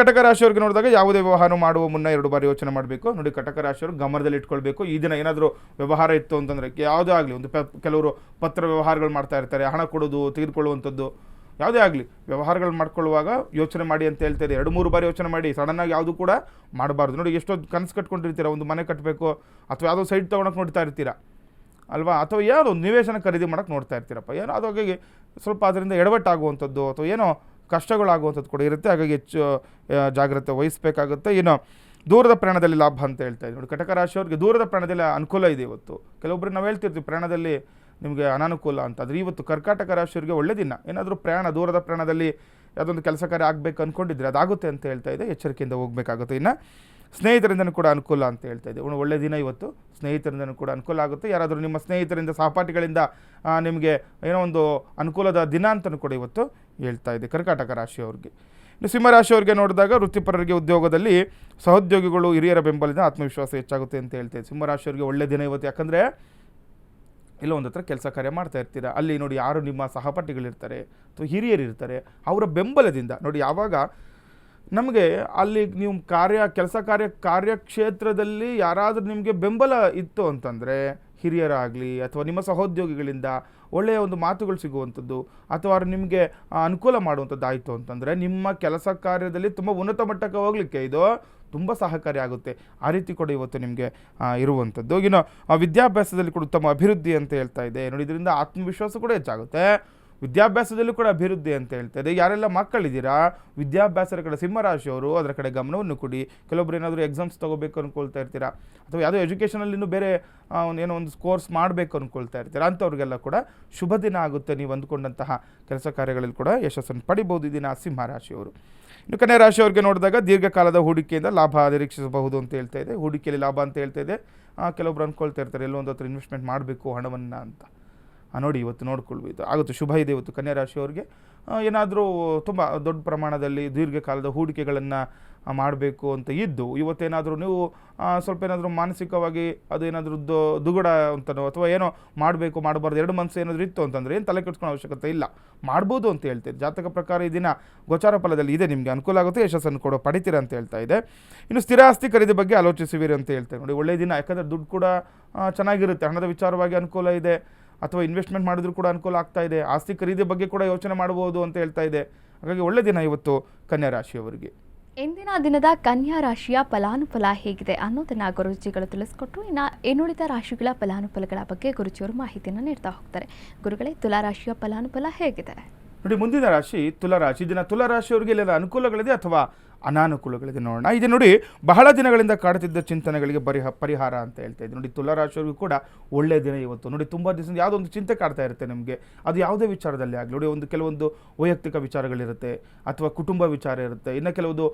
ಕಟಕ ರಾಶಿಯವ್ರಿಗೆ ನೋಡಿದಾಗ ಯಾವುದೇ ವ್ಯವಹಾರ ಮಾಡುವ ಮುನ್ನ 2 ಬಾರಿ ಯೋಚನೆ ಮಾಡಬೇಕು ನೋಡಿ. ಕಟಕ ರಾಶಿಯವರು ಗಮನದಲ್ಲಿ ಇಟ್ಕೊಳ್ಬೇಕು. ಈ ದಿನ ಏನಾದರೂ ವ್ಯವಹಾರ ಇತ್ತು ಅಂತಂದರೆ ಯಾವುದೇ ಆಗಲಿ, ಒಂದು ಕೆಲವರು ಪತ್ರ ವ್ಯವಹಾರಗಳು ಮಾಡ್ತಾ ಇರ್ತಾರೆ, ಹಣ ಕೊಡೋದು ತೆಗೆದುಕೊಳ್ಳುವಂಥದ್ದು ಯಾವುದೇ ಆಗಲಿ ವ್ಯವಹಾರಗಳು ಮಾಡ್ಕೊಳ್ಳುವಾಗ ಯೋಚನೆ ಮಾಡಿ ಅಂತ ಹೇಳ್ತಾರೆ. 2-3 ಬಾರಿ ಯೋಚನೆ ಮಾಡಿ. ಸಡನ್ನಾಗಿ ಯಾವುದು ಕೂಡ ಮಾಡಬಾರ್ದು ನೋಡಿ. ಎಷ್ಟೋ ಕನಸು ಕಟ್ಕೊಂಡಿರ್ತೀರ, ಒಂದು ಮನೆ ಕಟ್ಟಬೇಕು ಅಥವಾ ಯಾವುದೋ ಸೈಟ್ ತೊಗೊಳಕ್ಕೆ ನೋಡ್ತಾ ಇರ್ತೀರಾ ಅಲ್ವಾ, ಅಥವಾ ಯಾವುದೋ ಒಂದು ನಿವೇಶನ ಖರೀದಿ ಮಾಡೋಕ್ಕೆ ನೋಡ್ತಾ ಇರ್ತೀರಪ್ಪ, ಏನೋ ಅದು ಹಾಗಾಗಿ ಸ್ವಲ್ಪ ಅದರಿಂದ ಎಡವಟ್ಟಾಗುವಂಥದ್ದು ಅಥವಾ ಏನೋ ಕಷ್ಟಗಳಾಗುವಂಥದ್ದು ಕೂಡ ಇರುತ್ತೆ. ಹಾಗಾಗಿ ಹೆಚ್ಚು ಜಾಗ್ರತೆ ವಹಿಸಬೇಕಾಗುತ್ತೆ. ಇನ್ನು ದೂರದ ಪ್ರಯಾಣದಲ್ಲಿ ಲಾಭ ಅಂತ ಹೇಳ್ತಾ ಇದ್ದೀವಿ ನೋಡಿ. ಕಟಕ ರಾಶಿಯವ್ರಿಗೆ ದೂರದ ಪ್ರಯಾಣದಲ್ಲಿ ಅನುಕೂಲ ಇದೆ ಇವತ್ತು. ಕೆಲವೊಬ್ಬರು ನಾವು ಹೇಳ್ತಿರ್ತೀವಿ ಪ್ರಯಾಣದಲ್ಲಿ ನಿಮಗೆ ಅನಾನುಕೂಲ ಅಂತ. ಆದರೆ ಇವತ್ತು ಕರ್ಕಾಟಕ ರಾಶಿಯವರಿಗೆ ಒಳ್ಳೆ ದಿನ. ಏನಾದರೂ ದೂರದ ಪ್ರಯಾಣದಲ್ಲಿ ಯಾವುದೊಂದು ಕೆಲಸ ಕಾರ್ಯ ಆಗಬೇಕು ಅಂದ್ಕೊಂಡಿದ್ರೆ ಅದಾಗುತ್ತೆ ಅಂತ ಹೇಳ್ತಾ ಇದೆ. ಎಚ್ಚರಿಕೆಯಿಂದ ಹೋಗಬೇಕಾಗುತ್ತೆ. ಇನ್ನು ಸ್ನೇಹಿತರಿಂದನೂ ಕೂಡ ಅನುಕೂಲ ಅಂತ ಹೇಳ್ತಾ ಇದೆ. ಒಳ್ಳೆ ದಿನ ಇವತ್ತು. ಸ್ನೇಹಿತರಿಂದನೂ ಕೂಡ ಅನುಕೂಲ ಆಗುತ್ತೆ. ಯಾರಾದರೂ ನಿಮ್ಮ ಸ್ನೇಹಿತರಿಂದ ಸಹಪಾಠಿಗಳಿಂದ ನಿಮಗೆ ಏನೋ ಒಂದು ಅನುಕೂಲದ ದಿನ ಅಂತಲೂ ಕೂಡ ಇವತ್ತು ಹೇಳ್ತಾ ಇದೆ ಕರ್ಕಾಟಕ ರಾಶಿಯವ್ರಿಗೆ. ಇನ್ನು ಸಿಂಹರಾಶಿಯವರಿಗೆ ನೋಡಿದಾಗ ವೃತ್ತಿಪರರಿಗೆ ಉದ್ಯೋಗದಲ್ಲಿ ಸಹೋದ್ಯೋಗಿಗಳು ಹಿರಿಯರ ಬೆಂಬಲದಿಂದ ಆತ್ಮವಿಶ್ವಾಸ ಹೆಚ್ಚಾಗುತ್ತೆ ಅಂತ ಹೇಳ್ತಾ ಇದೆ. ಸಿಂಹರಾಶಿಯವರಿಗೆ ಒಳ್ಳೆ ದಿನ ಇವತ್ತು. ಯಾಕಂದರೆ ಎಲ್ಲೋ ಒಂದು ಹತ್ರ ಕೆಲಸ ಕಾರ್ಯ ಮಾಡ್ತಾ ಇರ್ತೀರ, ಅಲ್ಲಿ ನೋಡಿ ಯಾರು ನಿಮ್ಮ ಸಹಪಾಠಿಗಳಿರ್ತಾರೆ ಅಥವಾ ಹಿರಿಯರು ಇರ್ತಾರೆ, ಅವರ ಬೆಂಬಲದಿಂದ ನೋಡಿ. ಯಾವಾಗ ನಮಗೆ ಅಲ್ಲಿ ನೀವು ಕಾರ್ಯಕ್ಷೇತ್ರದಲ್ಲಿ ಯಾರಾದರೂ ನಿಮಗೆ ಬೆಂಬಲ ಇತ್ತು ಅಂತಂದರೆ, ಹಿರಿಯರಾಗಲಿ ಅಥವಾ ನಿಮ್ಮ ಸಹೋದ್ಯೋಗಿಗಳಿಂದ ಒಳ್ಳೆಯ ಒಂದು ಮಾತುಗಳು ಸಿಗುವಂಥದ್ದು ಅಥವಾ ನಿಮಗೆ ಅನುಕೂಲ ಮಾಡುವಂಥದ್ದು ಆಯಿತು ಅಂತಂದರೆ ನಿಮ್ಮ ಕೆಲಸ ಕಾರ್ಯದಲ್ಲಿ ತುಂಬ ಉನ್ನತ ಮಟ್ಟಕ್ಕೆ ಹೋಗಲಿಕ್ಕೆ ಇದು ತುಂಬ ಸಹಕಾರಿ ಆಗುತ್ತೆ. ಆ ರೀತಿ ಕೂಡ ಇವತ್ತು ನಿಮಗೆ ಇರುವಂಥದ್ದು. ಇನ್ನು ವಿದ್ಯಾಭ್ಯಾಸದಲ್ಲಿ ಕೂಡ ಉತ್ತಮ ಅಭಿವೃದ್ಧಿ ಅಂತ ಹೇಳ್ತಾ ಇದೆ ನೋಡಿ. ಇದರಿಂದ ಆತ್ಮವಿಶ್ವಾಸ ಕೂಡ ಹೆಚ್ಚಾಗುತ್ತೆ. ವಿದ್ಯಾಭ್ಯಾಸದಲ್ಲೂ ಕೂಡ ಅಭಿವೃದ್ಧಿ ಅಂತ ಹೇಳ್ತಾ ಇದೆ. ಯಾರೆಲ್ಲ ಮಕ್ಕಳಿದ್ದೀರಾ ವಿದ್ಯಾಭ್ಯಾಸದ ಕಡೆ ಸಿಂಹರಾಶಿಯವರು ಅದರ ಕಡೆ ಗಮನವನ್ನು ಕೊಡಿ. ಕೆಲವೊಬ್ರು ಏನಾದರೂ ಎಕ್ಸಾಮ್ಸ್ ತೊಗೋಬೇಕು ಅಂದ್ಕೊಳ್ತಾ ಇರ್ತೀರಾ ಅಥವಾ ಯಾವುದೋ ಎಜುಕೇಷನಲ್ಲಿ ಇನ್ನೂ ಬೇರೆ ಏನೋ ಒಂದು ಕೋರ್ಸ್ ಮಾಡಬೇಕು ಅಂದ್ಕೊಳ್ತಾ ಇರ್ತೀರಾ, ಅಂಥವ್ರಿಗೆಲ್ಲ ಕೂಡ ಶುಭ ದಿನ ಆಗುತ್ತೆ. ನೀವು ಅಂದ್ಕೊಂಡಂತಹ ಕೆಲಸ ಕಾರ್ಯಗಳಲ್ಲಿ ಕೂಡ ಯಶಸ್ಸನ್ನು ಪಡಿಬೋದು ಈ ದಿನ ಸಿಂಹರಾಶಿಯವರು. ಇನ್ನು ಕನ್ಯಾ ರಾಶಿಯವರಿಗೆ ನೋಡಿದಾಗ ದೀರ್ಘಕಾಲದ ಹೂಡಿಕೆಯಿಂದ ಲಾಭ ನಿರೀಕ್ಷಿಸಬಹುದು ಅಂತ ಹೇಳ್ತಾ ಇದೆ. ಹೂಡಿಕೆಯಲ್ಲಿ ಲಾಭ ಅಂತ ಹೇಳ್ತಾ ಇದೆ. ಕೆಲವೊಬ್ರು ಅಂದ್ಕೊಳ್ತಾ ಇರ್ತಾರೆ ಎಲ್ಲೋ ಒಂದು ಹತ್ರ ಇನ್ವೆಸ್ಟ್ಮೆಂಟ್ ಮಾಡಬೇಕು ಹಣವನ್ನು ಅಂತ. ನೋಡಿ ಇವತ್ತು ನೋಡ್ಕೊಳ್ಬೋದು, ಆಗುತ್ತೆ. ಶುಭ ಇದೆ ಇವತ್ತು ಕನ್ಯಾ ರಾಶಿಯವರಿಗೆ. ಏನಾದರೂ ತುಂಬ ದೊಡ್ಡ ಪ್ರಮಾಣದಲ್ಲಿ ದೀರ್ಘಕಾಲದ ಹೂಡಿಕೆಗಳನ್ನು ಮಾಡಬೇಕು ಅಂತ ಇದ್ದು ಇವತ್ತೇನಾದರೂ ನೀವು ಸ್ವಲ್ಪ ಏನಾದರೂ ಮಾನಸಿಕವಾಗಿ ಅದೇನಾದರೂ ದುಗುಡ ಅಂತನೋ ಅಥವಾ ಏನೋ ಮಾಡಬೇಕು ಮಾಡಬಾರ್ದು 2 ಮನಸ್ಸು ಏನಾದರೂ ಇತ್ತು ಅಂತಂದರೆ ಏನು ತಲೆ ಕೆಡಿಸ್ಕೊಳ್ಳೋ ಅವಶ್ಯಕತೆ ಇಲ್ಲ, ಮಾಡ್ಬೋದು ಅಂತ ಹೇಳ್ತೀವಿ. ಜಾತಕ ಪ್ರಕಾರ ಈ ದಿನ ಗೋಚಾರ ಫಲದಲ್ಲಿ ಇದೆ, ನಿಮಗೆ ಅನುಕೂಲ ಆಗುತ್ತೆ, ಯಶಸ್ಸನ್ನು ಕೂಡ ಪಡಿತೀರ ಅಂತ ಹೇಳ್ತಾ ಇದೆ. ಇನ್ನು ಸ್ಥಿರ ಆಸ್ತಿ ಖರೀದಿ ಬಗ್ಗೆ ಆಲೋಚಿಸುವಿರಿ ಅಂತ ಹೇಳ್ತೇವೆ ನೋಡಿ. ಒಳ್ಳೆಯ ದಿನ, ಯಾಕಂದರೆ ದುಡ್ಡು ಕೂಡ ಚೆನ್ನಾಗಿರುತ್ತೆ, ಹಣದ ವಿಚಾರವಾಗಿ ಅನುಕೂಲ ಇದೆ, ಅಥವಾ ಇನ್ವೆಸ್ಟ್ಮೆಂಟ್ ಮಾಡಿದ್ರು ಕೂಡ ಅನುಕೂಲ ಆಗ್ತಾ ಇದೆ, ಆಸ್ತಿ ಖರೀದಿ ಬಗ್ಗೆ ಕೂಡ ಯೋಚನೆ ಮಾಡ್ಬೋದು ಅಂತ ಹೇಳ್ತಾ ಇದೆ. ಹಾಗಾಗಿ ಒಳ್ಳೆ ದಿನ ಇವತ್ತು ಕನ್ಯಾ ರಾಶಿಯವರಿಗೆ. ಇಂದಿನ ದಿನದ ಕನ್ಯಾ ರಾಶಿಯ ಫಲಾನುಫಲ ಹೇಗಿದೆ ಅನ್ನೋದನ್ನ ಗುರುಜಿಗಳು ತಿಳಿಸ್ಕೊಟ್ರು. ಇನ್ನು ಇನ್ನುಳಿದ ರಾಶಿಗಳ ಫಲಾನುಫಲಗಳ ಬಗ್ಗೆ ಗುರುಜಿಯವರು ಮಾಹಿತಿಯನ್ನು ನೀಡ್ತಾ ಹೋಗ್ತಾರೆ. ಗುರುಗಳೇ, ತುಲಾ ರಾಶಿಯ ಫಲಾನುಫಲ ಹೇಗಿದೆ? ನೋಡಿ, ಮುಂದಿನ ರಾಶಿ ತುಲಾರಾಶಿ. ದಿನ ತುಲಾರಾಶಿಯವರಿಗೆ ಎಲ್ಲ ಅನುಕೂಲಗಳಿದೆ ಅಥವಾ ಅನಾನುಕೂಲಗಳಿದೆ ನೋಡೋಣ. ಇದು ನೋಡಿ, ಬಹಳ ದಿನಗಳಿಂದ ಕಾಡುತ್ತಿದ್ದ ಚಿಂತನೆಗಳಿಗೆ ಪರಿಹಾರ ಅಂತ ಹೇಳ್ತಾ ಇದ್ದೆ ನೋಡಿ. ತುಲಾರಾಶಿಯವರಿಗೂ ಕೂಡ ಒಳ್ಳೆಯ ದಿನ ಇವತ್ತು ನೋಡಿ. ತುಂಬ ದಿವಸದಿಂದ ಯಾವುದೋ ಒಂದು ಚಿಂತೆ ಕಾಡ್ತಾ ಇರುತ್ತೆ ನಿಮಗೆ, ಅದು ಯಾವುದೇ ವಿಚಾರದಲ್ಲಿ ಆಗಲಿ ನೋಡಿ. ಕೆಲವೊಂದು ವೈಯಕ್ತಿಕ ವಿಚಾರಗಳಿರುತ್ತೆ, ಅಥವಾ ಕುಟುಂಬ ವಿಚಾರ ಇರುತ್ತೆ, ಇನ್ನು ಕೆಲವೊಂದು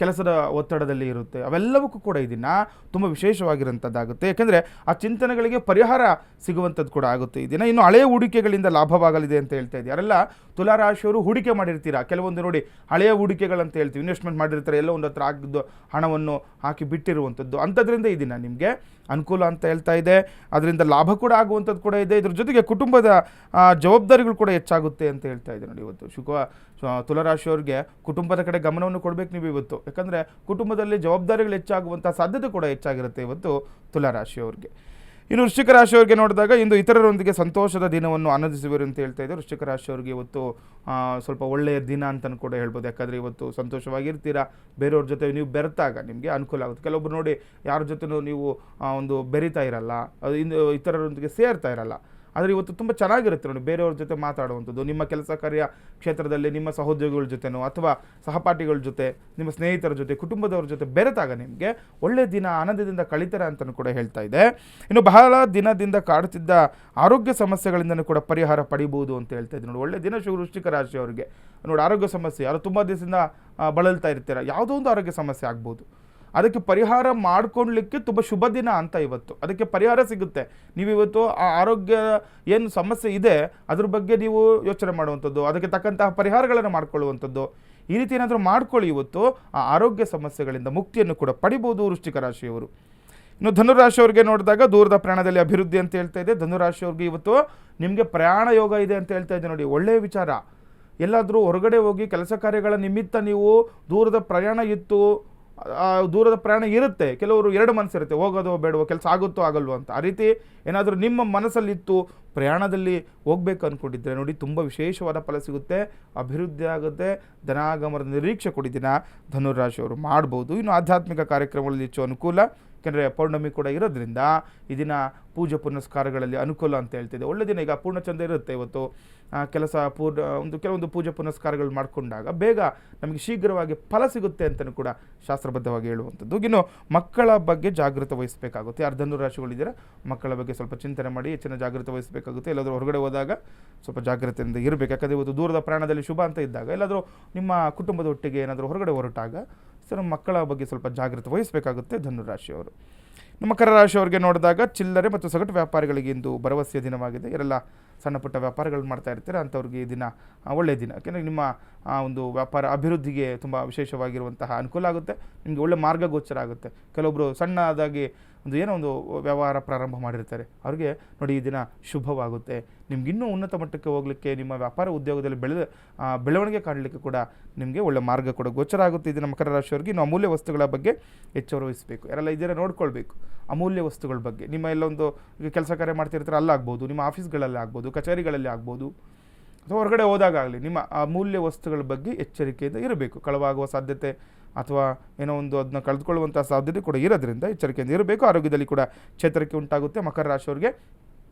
ಕೆಲಸದ ಒತ್ತಡದಲ್ಲಿ ಇರುತ್ತೆ. ಅವೆಲ್ಲವಕ್ಕೂ ಕೂಡ ಈ ದಿನ ತುಂಬ ವಿಶೇಷವಾಗಿರುವಂಥದ್ದಾಗುತ್ತೆ, ಯಾಕೆಂದರೆ ಆ ಚಿಂತನೆಗಳಿಗೆ ಪರಿಹಾರ ಸಿಗುವಂಥದ್ದು ಕೂಡ ಆಗುತ್ತೆ ಈ ದಿನ. ಇನ್ನು ಹಳೆಯ ಹೂಡಿಕೆಗಳಿಂದ ಲಾಭವಾಗಲಿದೆ ಅಂತ ಹೇಳ್ತಾ ಇದ್ದಾರೆ. ಯಾರೆಲ್ಲ ತುಲಾರಾಶಿಯವರು ಹೂಡಿಕೆ ಮಾಡಿರ್ತೀರಾ, ಕೆಲವೊಂದು ನೋಡಿ ಹಳೆಯ ಹೂಡಿಕೆಗಳಂತ ಹೇಳ್ತೀವಿ, ಇನ್ವೆಸ್ಟ್ಮೆಂಟ್ ಮಾಡಿರ್ತಾರೆ, ಎಲ್ಲ ಒಂದು ಹತ್ರ ಆಗಿದ್ದು ಹಣವನ್ನು ಹಾಕಿ ಬಿಟ್ಟಿರುವಂಥದ್ದು, ಅಂಥದ್ರಿಂದ ಈ ದಿನ ನಿಮಗೆ ಅನುಕೂಲ ಅಂತ ಹೇಳ್ತಾ ಇದೆ. ಅದರಿಂದ ಲಾಭ ಕೂಡ ಆಗುವಂಥದ್ದು ಕೂಡ ಇದೆ. ಇದ್ರ ಜೊತೆಗೆ ಕುಟುಂಬದ ಜವಾಬ್ದಾರಿಗಳು ಕೂಡ ಹೆಚ್ಚಾಗುತ್ತೆ ಅಂತ ಹೇಳ್ತಾ ಇದೆ ನೋಡಿ. ಇವತ್ತು ತುಲಾರಾಶಿಯವರಿಗೆ ಕುಟುಂಬದ ಕಡೆ ಗಮನವನ್ನು ಕೊಡಬೇಕು ನೀವು ಇವತ್ತು, ಯಾಕಂದರೆ ಕುಟುಂಬದಲ್ಲಿ ಜವಾಬ್ದಾರಿಗಳು ಹೆಚ್ಚಾಗುವಂಥ ಸಾಧ್ಯತೆ ಕೂಡ ಹೆಚ್ಚಾಗಿರುತ್ತೆ ಇವತ್ತು ತುಲಾರಾಶಿಯವರಿಗೆ. ಇನ್ನು ವೃಶ್ಚಿಕ ರಾಶಿಯವರಿಗೆ ನೋಡಿದಾಗ ಇಂದು ಇತರರೊಂದಿಗೆ ಸಂತೋಷದ ದಿನವನ್ನು ಆನಂದಿಸುವರು ಅಂತ ಹೇಳ್ತಾ ಇದ್ದಾರೆ. ವೃಶ್ಚಿಕ ರಾಶಿಯವರಿಗೆ ಇವತ್ತು ಸ್ವಲ್ಪ ಒಳ್ಳೆಯ ದಿನ ಅಂತಲೂ ಕೂಡ ಹೇಳ್ಬೋದು, ಯಾಕಂದರೆ ಇವತ್ತು ಸಂತೋಷವಾಗಿರ್ತೀರಾ. ಬೇರೆಯವ್ರ ಜೊತೆ ನೀವು ಬೆರೆತಾಗ ನಿಮಗೆ ಅನುಕೂಲ ಆಗುತ್ತೆ. ಕೆಲವೊಬ್ರು ನೋಡಿ, ಯಾರ ಜೊತೆನೂ ನೀವು ಒಂದು ಬೆರೀತಾ ಇರಲ್ಲ, ಅದು ಇತರರೊಂದಿಗೆ ಸೇರ್ತಾ ಇರಲ್ಲ. ಆದರೆ ಇವತ್ತು ತುಂಬ ಚೆನ್ನಾಗಿರುತ್ತೆ ನೋಡಿ, ಬೇರೆಯವ್ರ ಜೊತೆ ಮಾತಾಡುವಂಥದ್ದು, ನಿಮ್ಮ ಕೆಲಸ ಕಾರ್ಯ ಕ್ಷೇತ್ರದಲ್ಲಿ ನಿಮ್ಮ ಸಹೋದ್ಯೋಗಿಗಳ ಜೊತೆನೋ ಅಥವಾ ಸಹಪಾಠಿಗಳ ಜೊತೆ, ನಿಮ್ಮ ಸ್ನೇಹಿತರ ಜೊತೆ, ಕುಟುಂಬದವ್ರ ಜೊತೆ ಬೆರೆತಾಗ ನಿಮಗೆ ಒಳ್ಳೆಯ ದಿನ ಆನಂದದಿಂದ ಕಳೀತಾರೆ ಅಂತಲೂ ಕೂಡ ಹೇಳ್ತಾ ಇದೆ. ಇನ್ನು ಬಹಳ ದಿನದಿಂದ ಕಾಡುತ್ತಿದ್ದ ಆರೋಗ್ಯ ಸಮಸ್ಯೆಗಳಿಂದಲೂ ಕೂಡ ಪರಿಹಾರ ಪಡಿಬೋದು ಅಂತ ಹೇಳ್ತಾ ಇದ್ದೀನಿ ನೋಡಿ. ಒಳ್ಳೆಯ ದಿನ ವೃಶ್ಚಿಕ ರಾಶಿಯವರಿಗೆ ನೋಡಿ. ಆರೋಗ್ಯ ಸಮಸ್ಯೆ, ಯಾರು ತುಂಬ ದಿವಸದಿಂದ ಬಳಲ್ತಾ ಇರ್ತೀರ, ಯಾವುದೋ ಒಂದು ಆರೋಗ್ಯ ಸಮಸ್ಯೆ ಆಗ್ಬೋದು, ಅದಕ್ಕೆ ಪರಿಹಾರ ಮಾಡ್ಕೊಳ್ಲಿಕ್ಕೆ ತುಂಬ ಶುಭ ದಿನ ಅಂತ ಇವತ್ತು. ಅದಕ್ಕೆ ಪರಿಹಾರ ಸಿಗುತ್ತೆ. ನೀವು ಇವತ್ತು ಆ ಆರೋಗ್ಯ ಏನು ಸಮಸ್ಯೆ ಇದೆ ಅದ್ರ ಬಗ್ಗೆ ನೀವು ಯೋಚನೆ ಮಾಡುವಂಥದ್ದು, ಅದಕ್ಕೆ ತಕ್ಕಂತಹ ಪರಿಹಾರಗಳನ್ನು ಮಾಡ್ಕೊಳ್ಳುವಂಥದ್ದು, ಈ ರೀತಿ ಏನಾದರೂ ಮಾಡ್ಕೊಳ್ಳಿ. ಇವತ್ತು ಆ ಆರೋಗ್ಯ ಸಮಸ್ಯೆಗಳಿಂದ ಮುಕ್ತಿಯನ್ನು ಕೂಡ ಪಡಿಬೋದು ವೃಶ್ಚಿಕ ರಾಶಿಯವರು. ಇನ್ನು ಧನುರಾಶಿಯವರಿಗೆ ನೋಡಿದಾಗ ದೂರದ ಪ್ರಯಾಣದಲ್ಲಿ ಅಭಿವೃದ್ಧಿ ಅಂತ ಹೇಳ್ತಾ ಇದೆ. ಧನುರಾಶಿಯವ್ರಿಗೆ ಇವತ್ತು ನಿಮಗೆ ಪ್ರಯಾಣ ಯೋಗ ಇದೆ ಅಂತ ಹೇಳ್ತಾ ಇದೆ ನೋಡಿ. ಒಳ್ಳೆಯ ವಿಚಾರ. ಎಲ್ಲಾದರೂ ಹೊರಗಡೆ ಹೋಗಿ ಕೆಲಸ ಕಾರ್ಯಗಳ ನಿಮಿತ್ತ ನೀವು ದೂರದ ಪ್ರಯಾಣ ಇತ್ತು, ದೂರದ ಪ್ರಯಾಣ ಇರುತ್ತೆ, ಕೆಲವರು 2 ಮನಸ್ಸಿರುತ್ತೆ, ಹೋಗೋದೋ ಬೇಡವೋ, ಕೆಲಸ ಆಗುತ್ತೋ ಆಗಲ್ವೋ ಅಂತ. ಆ ರೀತಿ ಏನಾದರೂ ನಿಮ್ಮ ಮನಸ್ಸಲ್ಲಿತ್ತು, ಪ್ರಯಾಣದಲ್ಲಿ ಹೋಗ್ಬೇಕು ಅಂದ್ಕೊಂಡಿದ್ರೆ ನೋಡಿ, ತುಂಬ ವಿಶೇಷವಾದ ಫಲ ಸಿಗುತ್ತೆ, ಅಭಿವೃದ್ಧಿ ಆಗುತ್ತೆ, ಧನಾಗಮನದ ನಿರೀಕ್ಷೆ ಕೊಡಿದಿನ ಧನುರಾಶಿಯವರು ಮಾಡ್ಬೋದು. ಇನ್ನು ಆಧ್ಯಾತ್ಮಿಕ ಕಾರ್ಯಕ್ರಮಗಳಲ್ಲಿ ಹೆಚ್ಚು ಅನುಕೂಲ, ಯಾಕೆಂದರೆ ಪೌರ್ಣಮಿ ಕೂಡ ಇರೋದ್ರಿಂದ ಈ ದಿನ ಪೂಜೆ ಪುನಸ್ಕಾರಗಳಲ್ಲಿ ಅನುಕೂಲ ಅಂತ ಹೇಳ್ತಿದೆ. ಒಳ್ಳೆ ದಿನ. ಈಗ ಪೂರ್ಣಚಂದ್ರ ಇರುತ್ತೆ ಇವತ್ತು, ಕೆಲವೊಂದು ಪೂಜೆ ಪುನಸ್ಕಾರಗಳು ಮಾಡಿಕೊಂಡಾಗ ಬೇಗ ನಮಗೆ ಶೀಘ್ರವಾಗಿ ಫಲ ಸಿಗುತ್ತೆ ಅಂತಲೂ ಕೂಡ ಶಾಸ್ತ್ರಬದ್ಧವಾಗಿ ಹೇಳುವಂಥದ್ದು. ಇನ್ನು ಮಕ್ಕಳ ಬಗ್ಗೆ ಜಾಗೃತಿ ವಹಿಸಬೇಕಾಗುತ್ತೆ. ಯಾರು ಧನುರಾಶಿಗಳಿದ್ದೀರಾ, ಮಕ್ಕಳ ಬಗ್ಗೆ ಸ್ವಲ್ಪ ಚಿಂತನೆ ಮಾಡಿ ಹೆಚ್ಚಿನ ಜಾಗೃತಿ ವಹಿಸಬೇಕಾಗುತ್ತೆ. ಎಲ್ಲಾದರೂ ಹೊರಗಡೆ ಹೋದಾಗ ಸ್ವಲ್ಪ ಜಾಗ್ರತೆಯಿಂದ ಇರಬೇಕು, ಯಾಕಂದರೆ ಇವತ್ತು ದೂರದ ಪ್ರಯಾಣದಲ್ಲಿ ಶುಭ ಅಂತ ಇದ್ದಾಗ, ಎಲ್ಲಾದರೂ ನಿಮ್ಮ ಕುಟುಂಬದ ಒಟ್ಟಿಗೆ ಏನಾದರೂ ಹೊರಗಡೆ ಹೊರಟಾಗ ಮಕ್ಕಳ ಬಗ್ಗೆ ಸ್ವಲ್ಪ ಜಾಗೃತಿ ವಹಿಸಬೇಕಾಗುತ್ತೆ ಧನುರಾಶಿಯವರು. ಮಕರ ರಾಶಿಯವರಿಗೆ ನೋಡಿದಾಗ ಚಿಲ್ಲರೆ ಮತ್ತು ಸಗಟು ವ್ಯಾಪಾರಿಗಳಿಗೆ ಇಂದು ಭರವಸೆಯ ದಿನವಾಗಿದೆ. ಯಾರೆಲ್ಲ ಸಣ್ಣ ಪುಟ್ಟ ವ್ಯಾಪಾರಗಳು ಮಾಡ್ತಾ ಇರ್ತೀರ ಅಂಥವ್ರಿಗೆ ಈ ದಿನ ಒಳ್ಳೆಯ ದಿನ, ಯಾಕೆಂದರೆ ನಿಮ್ಮ ಒಂದು ವ್ಯಾಪಾರ ಅಭಿವೃದ್ಧಿಗೆ ತುಂಬ ವಿಶೇಷವಾಗಿರುವಂತಹ ಅನುಕೂಲ ಆಗುತ್ತೆ. ನಿಮಗೆ ಒಳ್ಳೆ ಮಾರ್ಗಗೋಚರ ಆಗುತ್ತೆ. ಕೆಲವೊಬ್ಬರು ಸಣ್ಣದಾಗಿ ಏನೋ ಒಂದು ವ್ಯವಹಾರ ಪ್ರಾರಂಭ ಮಾಡಿರ್ತಾರೆ, ಅವ್ರಿಗೆ ನೋಡಿ ಈ ದಿನ ಶುಭವಾಗುತ್ತೆ. ನಿಮ್ಗೆ ಇನ್ನೂ ಉನ್ನತ ಮಟ್ಟಕ್ಕೆ ಹೋಗಲಿಕ್ಕೆ, ನಿಮ್ಮ ವ್ಯಾಪಾರ ಉದ್ಯೋಗದಲ್ಲಿ ಬೆಳವಣಿಗೆ ಕಾಣಲಿಕ್ಕೆ ಕೂಡ ನಿಮಗೆ ಒಳ್ಳೆ ಮಾರ್ಗ ಕೂಡ ಗೋಚರ ಆಗುತ್ತೆ. ಇದನ್ನು ಮಕರ ರಾಶಿಯವರಿಗೆ. ಇನ್ನು ಅಮೂಲ್ಯ ವಸ್ತುಗಳ ಬಗ್ಗೆ ಎಚ್ಚರ ವಹಿಸಬೇಕು. ಯಾರೆಲ್ಲ ಇದನ್ನು ನೋಡ್ಕೊಳ್ಬೇಕು, ಅಮೂಲ್ಯ ವಸ್ತುಗಳ ಬಗ್ಗೆ. ನಿಮ್ಮ ಎಲ್ಲೊಂದು ಕೆಲಸ ಕಾರ್ಯ ಮಾಡ್ತಿರ್ತಾರೆ, ಅಲ್ಲಾಗ್ಬೋದು, ನಿಮ್ಮ ಆಫೀಸ್ಗಳಲ್ಲಿ ಆಗ್ಬೋದು, ಕಚೇರಿಗಳಲ್ಲಿ ಆಗ್ಬೋದು, ಅಥವಾ ಹೊರಗಡೆ ಹೋದಾಗ ಆಗಲಿ, ನಿಮ್ಮ ಅಮೂಲ್ಯ ವಸ್ತುಗಳ ಬಗ್ಗೆ ಎಚ್ಚರಿಕೆಯಿಂದ ಇರಬೇಕು. ಕಳವಾಗುವ ಸಾಧ್ಯತೆ ಅಥವಾ ಏನೋ ಒಂದು ಅದನ್ನ ಕಳೆದುಕೊಳ್ಳುವಂಥ ಸಾಧ್ಯತೆ ಕೂಡ ಇರೋದ್ರಿಂದ ಎಚ್ಚರಿಕೆಯಿಂದ ಇರಬೇಕು. ಆರೋಗ್ಯದಲ್ಲಿ ಕೂಡ ಚೇತರಿಕೆ ಉಂಟಾಗುತ್ತೆ. ಮಕರ ರಾಶಿಯವರಿಗೆ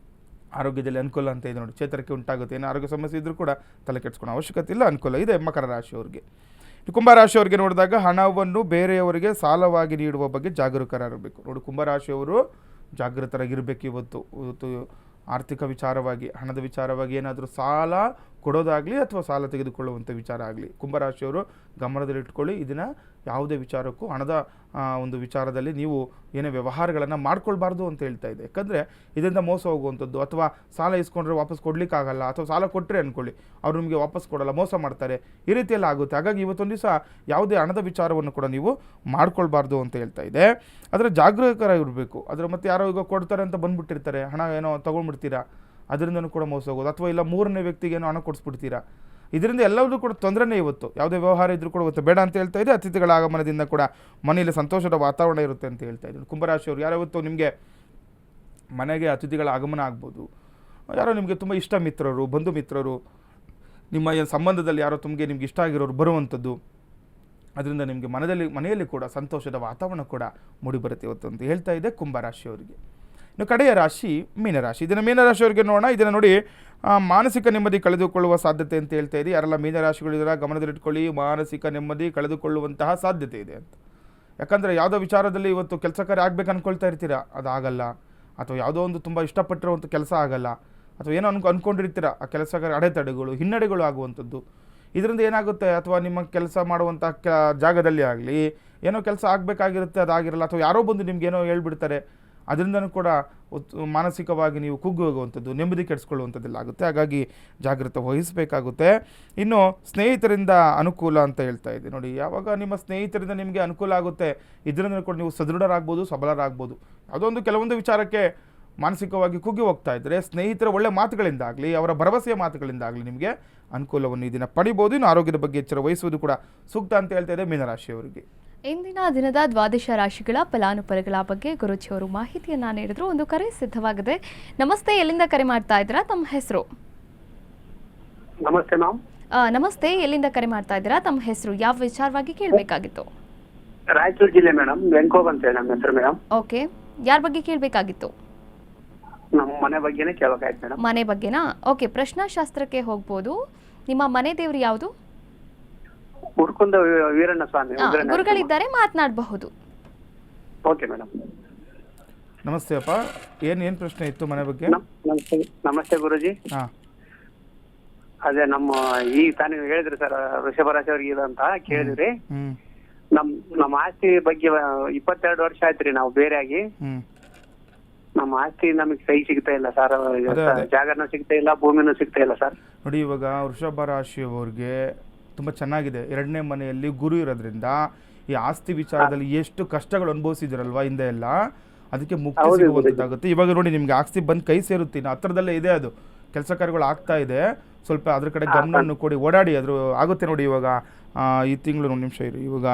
ಆರೋಗ್ಯದಲ್ಲಿ ಅನುಕೂಲ ಅಂತ ಇದೆ ನೋಡಿ, ಚೇತರಿಕೆ ಉಂಟಾಗುತ್ತೆ. ಏನೋ ಆರೋಗ್ಯ ಸಮಸ್ಯೆ ಇದ್ದರೂ ಕೂಡ ತಲೆ ಕೆಡಿಸ್ಕೊಳ್ಳೋ ಅವಶ್ಯಕತೆ ಇಲ್ಲ, ಅನುಕೂಲ ಇದೆ ಮಕರ ರಾಶಿಯವರಿಗೆ. ಕುಂಭರಾಶಿಯವರಿಗೆ ನೋಡಿದಾಗ ಹಣವನ್ನು ಬೇರೆಯವರಿಗೆ ಸಾಲವಾಗಿ ನೀಡುವ ಬಗ್ಗೆ ಜಾಗರೂಕರಾಗಬೇಕು ನೋಡಿ. ಕುಂಭರಾಶಿಯವರು ಜಾಗೃತರಾಗಿರಬೇಕು. ಇವತ್ತು ಆರ್ಥಿಕ ವಿಚಾರವಾಗಿ, ಹಣದ ವಿಚಾರವಾಗಿ ಏನಾದರೂ ಸಾಲ ಕೊಡೋದಾಗಲಿ ಅಥವಾ ಸಾಲ ತೆಗೆದುಕೊಳ್ಳುವಂಥ ವಿಚಾರ ಆಗಲಿ ಕುಂಭರಾಶಿಯವರು ಗಮನದಲ್ಲಿಟ್ಕೊಳ್ಳಿ. ಇದನ್ನು ಯಾವುದೇ ವಿಚಾರಕ್ಕೂ ಹಣದ ಒಂದು ವಿಚಾರದಲ್ಲಿ ನೀವು ಏನೇ ವ್ಯವಹಾರಗಳನ್ನು ಮಾಡ್ಕೊಳ್ಬಾರ್ದು ಅಂತ ಹೇಳ್ತಾ ಇದೆ. ಯಾಕಂದರೆ ಇದರಿಂದ ಮೋಸ ಹೋಗುವಂಥದ್ದು, ಅಥವಾ ಸಾಲ ಇಸ್ಕೊಂಡ್ರೆ ವಾಪಸ್ ಕೊಡಲಿಕ್ಕಾಗಲ್ಲ, ಅಥವಾ ಸಾಲ ಕೊಟ್ಟರೆ ಅಂದ್ಕೊಳ್ಳಿ ಅವ್ರು ನಿಮಗೆ ವಾಪಸ್ ಕೊಡಲ್ಲ, ಮೋಸ ಮಾಡ್ತಾರೆ, ಈ ರೀತಿಯೆಲ್ಲ ಆಗುತ್ತೆ. ಹಾಗಾಗಿ ಇವತ್ತೊಂದು ದಿವಸ ಯಾವುದೇ ಹಣದ ವಿಚಾರವನ್ನು ಕೂಡ ನೀವು ಮಾಡ್ಕೊಳ್ಬಾರ್ದು ಅಂತ ಹೇಳ್ತಾ ಇದೆ. ಅದರ ಜಾಗರೂಕರಾಗಿರಬೇಕು. ಅದರ ಮತ್ತು ಯಾರೋ ಈಗ ಕೊಡ್ತಾರೆ ಅಂತ ಬಂದುಬಿಟ್ಟಿರ್ತಾರೆ, ಹಣ ಏನೋ ತೊಗೊಂಡ್ಬಿಡ್ತೀರಾ, ಅದರಿಂದನೂ ಕೂಡ ಮೋಸ ಹೋಗೋದು. ಅಥವಾ ಇಲ್ಲ ಮೂರನೇ ವ್ಯಕ್ತಿಗೆ ಏನೋ ಹಣ ಕೊಡಿಸ್ಬಿಡ್ತೀರಾ, ಇದರಿಂದ ಎಲ್ಲವೂ ಕೂಡ ತೊಂದರೆನೇ. ಇವತ್ತು ಯಾವುದೇ ವ್ಯವಹಾರ ಇದ್ರೂ ಕೂಡ ಇವತ್ತು ಬೇಡ ಅಂತ ಹೇಳ್ತಾ ಇದೆ. ಅತಿಥಿಗಳ ಆಗಮನದಿಂದ ಕೂಡ ಮನೆಯಲ್ಲಿ ಸಂತೋಷದ ವಾತಾವರಣ ಇರುತ್ತೆ ಅಂತ ಹೇಳ್ತಾ ಇದ್ದೀನಿ. ಕುಂಭರಾಶಿಯವರು ಯಾರಾವತ್ತು ನಿಮಗೆ ಮನೆಗೆ ಅತಿಥಿಗಳ ಆಗಮನ ಆಗ್ಬೋದು, ಯಾರೋ ನಿಮಗೆ ತುಂಬ ಇಷ್ಟ ಮಿತ್ರರು, ಬಂಧು ಮಿತ್ರರು, ನಿಮ್ಮ ಸಂಬಂಧದಲ್ಲಿ ಯಾರೋ ನಿಮ್ಗೆ ಇಷ್ಟ ಆಗಿರೋರು ಬರುವಂಥದ್ದು, ಅದರಿಂದ ನಿಮಗೆ ಮನೆಯಲ್ಲಿ ಕೂಡ ಸಂತೋಷದ ವಾತಾವರಣ ಕೂಡ ಮೂಡಿಬರುತ್ತೆ ಇವತ್ತು ಅಂತ ಹೇಳ್ತಾ ಇದೆ ಕುಂಭರಾಶಿಯವರಿಗೆ. ಇನ್ನು ಕಡೆಯ ರಾಶಿ ಮೀನರಾಶಿ. ಇದನ್ನು ಮೀನರಾಶಿಯವರಿಗೆ ನೋಡೋಣ. ಇದನ್ನು ನೋಡಿ ಮಾನಸಿಕ ನೆಮ್ಮದಿ ಕಳೆದುಕೊಳ್ಳುವ ಸಾಧ್ಯತೆ ಅಂತ ಹೇಳ್ತಾ ಇದೆ. ಯಾರೆಲ್ಲ ಮೀನರಾಶಿಗಳಿದ್ದಾರೆ ಗಮನದಲ್ಲಿಟ್ಕೊಳ್ಳಿ, ಮಾನಸಿಕ ನೆಮ್ಮದಿ ಕಳೆದುಕೊಳ್ಳುವಂತಹ ಸಾಧ್ಯತೆ ಇದೆ ಅಂತ. ಯಾಕಂದರೆ ಯಾವುದೋ ವಿಚಾರದಲ್ಲಿ ಇವತ್ತು ಕೆಲಸ ಕಾರ್ಯ ಆಗ್ಬೇಕು ಅಂದ್ಕೊಳ್ತಾ ಇರ್ತೀರಾ, ಅದಾಗಲ್ಲ. ಅಥವಾ ಯಾವುದೋ ಒಂದು ತುಂಬ ಇಷ್ಟಪಟ್ಟಿರುವಂಥ ಕೆಲಸ ಆಗಲ್ಲ, ಅಥವಾ ಏನೋ ಅಂದ್ಕೊಂಡಿರ್ತೀರ, ಆ ಕೆಲಸ ಕಾರ್ಯ ಅಡೆತಡೆಗಳು ಹಿನ್ನಡೆಗಳು ಆಗುವಂಥದ್ದು. ಇದರಿಂದ ಏನಾಗುತ್ತೆ, ಅಥವಾ ನಿಮ್ಮ ಕೆಲಸ ಮಾಡುವಂಥ ಜಾಗದಲ್ಲಿ ಆಗಲಿ ಏನೋ ಕೆಲಸ ಆಗಬೇಕಾಗಿರುತ್ತೆ, ಅದಾಗಿರಲ್ಲ, ಅಥವಾ ಯಾರೋ ಬಂದು ನಿಮ್ಗೇನೋ ಹೇಳ್ಬಿಡ್ತಾರೆ, ಅದರಿಂದನೂ ಕೂಡ ಮಾನಸಿಕವಾಗಿ ನೀವು ಕುಗ್ಗಿ ಹೋಗುವಂಥದ್ದು, ನೆಮ್ಮದಿ ಕೆಡಿಸ್ಕೊಳ್ಳುವಂಥದ್ದೆಲ್ಲ ಆಗುತ್ತೆ. ಹಾಗಾಗಿ ಜಾಗೃತೆ ವಹಿಸಬೇಕಾಗುತ್ತೆ. ಇನ್ನು ಸ್ನೇಹಿತರಿಂದ ಅನುಕೂಲ ಅಂತ ಹೇಳ್ತಾ ಇದೆ ನೋಡಿ. ಯಾವಾಗ ನಿಮ್ಮ ಸ್ನೇಹಿತರಿಂದ ನಿಮಗೆ ಅನುಕೂಲ ಆಗುತ್ತೆ, ಇದರಿಂದ ಕೂಡ ನೀವು ಸದೃಢರಾಗ್ಬೋದು, ಸಬಲರಾಗ್ಬೋದು. ಯಾವುದೋ ಕೆಲವೊಂದು ವಿಚಾರಕ್ಕೆ ಮಾನಸಿಕವಾಗಿ ಕುಗ್ಗಿ ಹೋಗ್ತಾ ಇದ್ದರೆ ಸ್ನೇಹಿತರ ಒಳ್ಳೆ ಮಾತುಗಳಿಂದಾಗಲಿ, ಅವರ ಭರವಸೆಯ ಮಾತುಗಳಿಂದಾಗಲಿ ನಿಮಗೆ ಅನುಕೂಲವನ್ನು ಈ ದಿನ ಪಡಿಬೋದು. ಇನ್ನು ಆರೋಗ್ಯದ ಬಗ್ಗೆ ಎಚ್ಚರ ವಹಿಸುವುದು ಕೂಡ ಸೂಕ್ತ ಅಂತ ಹೇಳ್ತಾ ಇದೆ ಮೀನರಾಶಿಯವರಿಗೆ. ಇಂದಿನ ದಿನದ ದ್ವಾದಶ ರಾಶಿಗಳ ಫಲಾನುಫಲಗಳ ಬಗ್ಗೆ ಗುರುಜಿಯವರು ಮಾಹಿತಿಯನ್ನ ನೀಡಿದ್ರು. ಒಂದು ಕರೆ ಸಿದ್ಧವಾಗಿದೆ. ನಮಸ್ತೆ, ಎಲ್ಲಿಂದ ಕರೆ ಮಾಡ್ತಾ ಇದ್ದೀರಾ? ತಮ್ಮ ಹೆಸರು? ನಮಸ್ತೆ ಮ್ಯಾಮ್. ನಮಸ್ತೆ, ಎಲ್ಲಿಂದ ಕರೆ ಮಾಡ್ತಾ ಇದ್ದೀರಾ? ತಮ್ಮ ಹೆಸರು, ಯಾವ ವಿಚಾರವಾಗಿ ಕೇಳಬೇಕಾಗಿತ್ತು? ರಾಯಚೂರು ಜಿಲ್ಲೆ ಮೇಡಮ್, ವೆಂಕೋಬ್ ಅಂತ ನಮ್ಮ ಹೆಸರು ಮೇಡಮ್. ಓಕೆ, ಯಾರ ಬಗ್ಗೆ ಕೇಳಬೇಕಾಗಿತ್ತು? ನಮ್ಮ ಮನೆ ಬಗ್ಗೆನೇ ಕೇಳಬೇಕಾಯ್ತು ಮೇಡಮ್. ಮನೆ ಬಗ್ಗೆನಾ? ಓಕೆ, ಪ್ರಶ್ನಾಶಾಸ್ತ್ರಕ್ಕೆ ಹೋಗ್ಬೋದು. ನಿಮ್ಮ ಮನೆ ದೇವರು ಯಾವುದು? ಉರ್ಕುಂದ ವೀರಣ್ಣ ಸ್ವಾಮಿ ಗುರುಗಳಿದ್ದಾರೆ, ಮಾತನಾಡಬಹುದು. Okay madam. ನಮಸ್ತೆ ಅಪ್ಪ, ಏನು ಪ್ರಶ್ನೆ ಇತ್ತು ಮನೆ ಬಗ್ಗೆ? ನಮಸ್ತೆ ಗುರುಜಿ. ಹಾ, ಅದೇ ನಮ್ಮ ಈಗ ತಾನೇ ಹೇಳಿದ್ರಿ ಸರ್, ವೃಷಭ ರಾಶಿ ಅವ್ರಿಗೆ ಇದು ಅಂತ ಕೇಳಿದ್ರಿ. ನಮ್ಮ ಆಸ್ತಿ ಬಗ್ಗೆ 22 ವರ್ಷ ಆಯ್ತ್ರಿ ನಾವು ಬೇರೆ ಆಗಿ. ನಮ್ಮ ಆಸ್ತಿ ನಮಗೆ ಸಹಿ ಸಿಗ್ತಾ ಇಲ್ಲ ಸರ್, ಜಾಗನೂ ಸಿಗ್ತಾ ಇಲ್ಲ, ಭೂಮಿನೂ ಸಿಗ್ತಾ ಇಲ್ಲ ಸರ್. ನೋಡಿ, ಇವಾಗ ವೃಷಭ ರಾಶಿಯವರಿಗೆ ತುಂಬ ಚೆನ್ನಾಗಿದೆ. 2ನೇ ಮನೆಯಲ್ಲಿ ಗುರು ಇರೋದ್ರಿಂದ ಈ ಆಸ್ತಿ ವಿಚಾರದಲ್ಲಿ ಎಷ್ಟು ಕಷ್ಟಗಳು ಅನುಭವಿಸಿದ್ರಲ್ವಾ ಹಿಂದೆ ಎಲ್ಲ, ಅದಕ್ಕೆ ಮುಕ್ತಿ ಸಿಗುವಂಥದ್ದಾಗುತ್ತೆ. ಇವಾಗ ನೋಡಿ, ನಿಮ್ಗೆ ಆಸ್ತಿ ಬಂದು ಕೈ ಸೇರುತ್ತೆ, ಹತ್ರದಲ್ಲೇ ಇದೆ, ಅದು ಕೆಲಸ ಕಾರ್ಯಗಳು ಆಗ್ತಾ ಇದೆ. ಸ್ವಲ್ಪ ಅದ್ರ ಕಡೆ ಗಮನವನ್ನು ಕೊಡಿ, ಓಡಾಡಿ, ಅದ್ರ ಆಗುತ್ತೆ ನೋಡಿ. ಇವಾಗ ಈ ತಿಂಗಳು ಒಂದು ನಿಮಿಷ ಇರಿ, ಇವಾಗ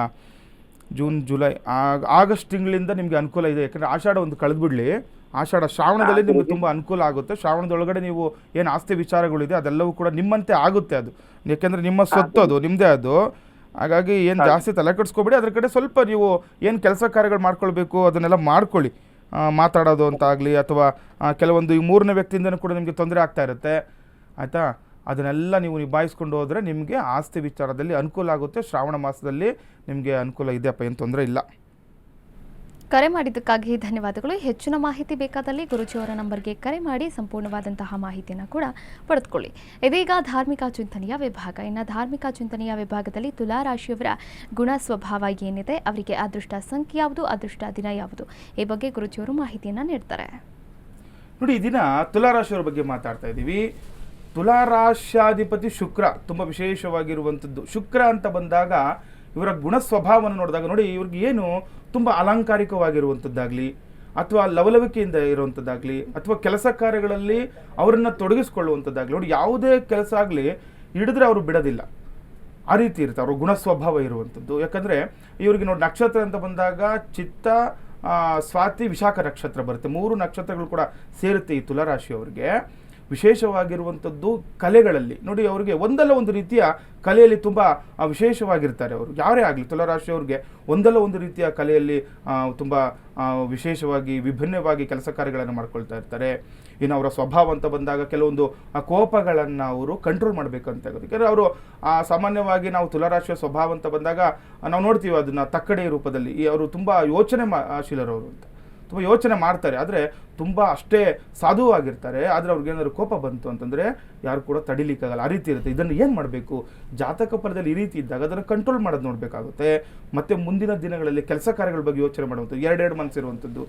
ಜೂನ್ ಜುಲೈ ಆಗಸ್ಟ್ ತಿಂಗಳಿಂದ ನಿಮಗೆ ಅನುಕೂಲ ಇದೆ. ಯಾಕಂದರೆ ಆಷಾಢ ಒಂದು ಕಳೆದ್ಬಿಡ್ಲಿ, ಆಷಾಢ ಶ್ರಾವಣದಲ್ಲಿ ನಿಮ್ಗೆ ತುಂಬ ಅನುಕೂಲ ಆಗುತ್ತೆ. ಶ್ರಾವಣದೊಳಗಡೆ ನೀವು ಏನು ಆಸ್ತಿ ವಿಚಾರಗಳಿದೆ ಅದೆಲ್ಲವೂ ಕೂಡ ನಿಮ್ಮಂತೆ ಆಗುತ್ತೆ. ಅದು ಯಾಕೆಂದರೆ ನಿಮ್ಮ ಸ್ವತ್ತು, ಅದು ನಿಮ್ಮದೇ ಅದು. ಹಾಗಾಗಿ ಏನು ಜಾಸ್ತಿ ತಲೆ ಕೆಡಿಸ್ಕೊಬೇಡಿ. ಅದ್ರ ಕಡೆ ಸ್ವಲ್ಪ ನೀವು ಏನು ಕೆಲಸ ಕಾರ್ಯಗಳು ಮಾಡ್ಕೊಳ್ಬೇಕು ಅದನ್ನೆಲ್ಲ ಮಾಡ್ಕೊಳ್ಳಿ. ಮಾತಾಡೋದು ಅಂತ ಆಗಲಿ, ಅಥವಾ ಕೆಲವೊಂದು ಈ 3ನೇ ವ್ಯಕ್ತಿಯಿಂದನೂ ಕೂಡ ನಿಮಗೆ ತೊಂದರೆ ಆಗ್ತಾ ಇರುತ್ತೆ, ಆಯಿತಾ? ಅದನ್ನೆಲ್ಲ ನೀವು ನಿಭಾಯಿಸ್ಕೊಂಡು ಹೋದರೆ ನಿಮಗೆ ಆಸ್ತಿ ವಿಚಾರದಲ್ಲಿ ಅನುಕೂಲ ಆಗುತ್ತೆ. ಶ್ರಾವಣ ಮಾಸದಲ್ಲಿ ನಿಮಗೆ ಅನುಕೂಲ ಇದೆಯಪ್ಪ, ಏನು ತೊಂದರೆ ಇಲ್ಲ. ಕರೆ ಮಾಡಿದ್ದಕ್ಕಾಗಿ ಧನ್ಯವಾದಗಳು. ಹೆಚ್ಚಿನ ಮಾಹಿತಿ ಬೇಕಾದಲ್ಲಿ ಗುರುಜಿಯವರ ನಂಬರ್ಗೆ ಕರೆ ಮಾಡಿ ಸಂಪೂರ್ಣವಾದಂತಹ ಮಾಹಿತಿಯನ್ನು ಕೂಡ ಪಡೆದುಕೊಳ್ಳಿ. ಇದೀಗ ಧಾರ್ಮಿಕ ಚಿಂತನೆಯ ವಿಭಾಗ. ಇನ್ನು ಧಾರ್ಮಿಕ ಚಿಂತನೆಯ ವಿಭಾಗದಲ್ಲಿ ತುಲಾ ರಾಶಿಯವರ ಗುಣ ಸ್ವಭಾವ ಏನಿದೆ, ಅವರಿಗೆ ಅದೃಷ್ಟ ಸಂಖ್ಯೆ ಯಾವುದು, ಅದೃಷ್ಟ ದಿನ ಯಾವುದು, ಈ ಬಗ್ಗೆ ಗುರುಜಿಯವರು ಮಾಹಿತಿಯನ್ನು ನೀಡ್ತಾರೆ. ನೋಡಿ, ಈ ದಿನ ತುಲಾ ರಾಶಿಯವರ ಬಗ್ಗೆ ಮಾತಾಡ್ತಾ ಇದ್ದೀವಿ. ತುಲಾ ರಾಶ್ಯಾಧಿಪತಿ ಶುಕ್ರ, ತುಂಬ ವಿಶೇಷವಾಗಿರುವಂಥದ್ದು. ಶುಕ್ರ ಅಂತ ಬಂದಾಗ ಇವರ ಗುಣ ಸ್ವಭಾವವನ್ನು ನೋಡಿದಾಗ ನೋಡಿ, ಇವ್ರಿಗೆ ಏನು ತುಂಬ ಅಲಂಕಾರಿಕವಾಗಿರುವಂಥದ್ದಾಗಲಿ, ಅಥವಾ ಲವಲವಿಕೆಯಿಂದ ಇರುವಂಥದ್ದಾಗಲಿ, ಅಥವಾ ಕೆಲಸ ಕಾರ್ಯಗಳಲ್ಲಿ ಅವರನ್ನು ತೊಡಗಿಸ್ಕೊಳ್ಳುವಂಥದ್ದಾಗಲಿ, ನೋಡಿ ಯಾವುದೇ ಕೆಲಸ ಆಗಲಿ ಹಿಡಿದ್ರೆ ಅವರು ಬಿಡೋದಿಲ್ಲ, ಆ ರೀತಿ ಇರುತ್ತೆ ಅವ್ರ ಗುಣ ಸ್ವಭಾವ ಇರುವಂಥದ್ದು. ಯಾಕಂದರೆ ಇವ್ರಿಗೆ ನೋಡಿ, ನಕ್ಷತ್ರ ಅಂತ ಬಂದಾಗ ಚಿತ್ತ, ಸ್ವಾತಿ, ವಿಶಾಖ ನಕ್ಷತ್ರ ಬರುತ್ತೆ. 3 ನಕ್ಷತ್ರಗಳು ಕೂಡ ಸೇರುತ್ತೆ ಈ ತುಲಾರಾಶಿಯವರಿಗೆ. ವಿಶೇಷವಾಗಿರುವಂಥದ್ದು ಕಲೆಗಳಲ್ಲಿ ನೋಡಿ, ಅವರಿಗೆ ಒಂದಲ್ಲ ಒಂದು ರೀತಿಯ ಕಲೆಯಲ್ಲಿ ತುಂಬ ವಿಶೇಷವಾಗಿರ್ತಾರೆ. ಅವರು ಯಾರೇ ಆಗಲಿ ತುಲಾರಾಶಿಯವ್ರಿಗೆ ಒಂದಲ್ಲ ಒಂದು ರೀತಿಯ ಕಲೆಯಲ್ಲಿ ತುಂಬ ವಿಶೇಷವಾಗಿ ವಿಭಿನ್ನವಾಗಿ ಕೆಲಸ ಕಾರ್ಯಗಳನ್ನು ಮಾಡ್ಕೊಳ್ತಾ ಇರ್ತಾರೆ. ಇನ್ನು ಅವರ ಸ್ವಭಾವ ಅಂತ ಬಂದಾಗ ಕೆಲವೊಂದು ಕೋಪಗಳನ್ನು ಅವರು ಕಂಟ್ರೋಲ್ ಮಾಡಬೇಕಂತ ಆಗುತ್ತೆ. ಯಾಕಂದರೆ ಅವರು ಸಾಮಾನ್ಯವಾಗಿ ನಾವು ತುಲಾರಾಶಿಯ ಸ್ವಭಾವ ಅಂತ ಬಂದಾಗ ನಾವು ನೋಡ್ತೀವಿ ಅದನ್ನು ತಕ್ಕಡೆ ರೂಪದಲ್ಲಿ. ಅವರು ತುಂಬ ಯೋಚನೆ ಶೀಲರವರು ಅಂತ. ತುಂಬ ಯೋಚನೆ ಮಾಡ್ತಾರೆ, ಆದರೆ ತುಂಬ ಅಷ್ಟೇ ಸಾಧುವಾಗಿರ್ತಾರೆ. ಆದರೆ ಅವ್ರಿಗೇನಾದ್ರು ಕೋಪ ಬಂತು ಅಂತಂದರೆ ಯಾರು ಕೂಡ ತಡಿಲಿಕ್ಕಾಗಲ್ಲ, ಆ ರೀತಿ ಇರುತ್ತೆ. ಇದನ್ನು ಏನು ಮಾಡಬೇಕು, ಜಾತಕ ಫಲದಲ್ಲಿ ಈ ರೀತಿ ಇದ್ದಾಗ ಅದನ್ನು ಕಂಟ್ರೋಲ್ ಮಾಡೋದು ನೋಡಬೇಕಾಗುತ್ತೆ. ಮತ್ತು ಮುಂದಿನ ದಿನಗಳಲ್ಲಿ ಕೆಲಸ ಕಾರ್ಯಗಳ ಬಗ್ಗೆ ಯೋಚನೆ ಮಾಡುವಂಥದ್ದು, ಎರಡೆರಡು ಮನಸ್ಸಿರುವಂಥದ್ದು,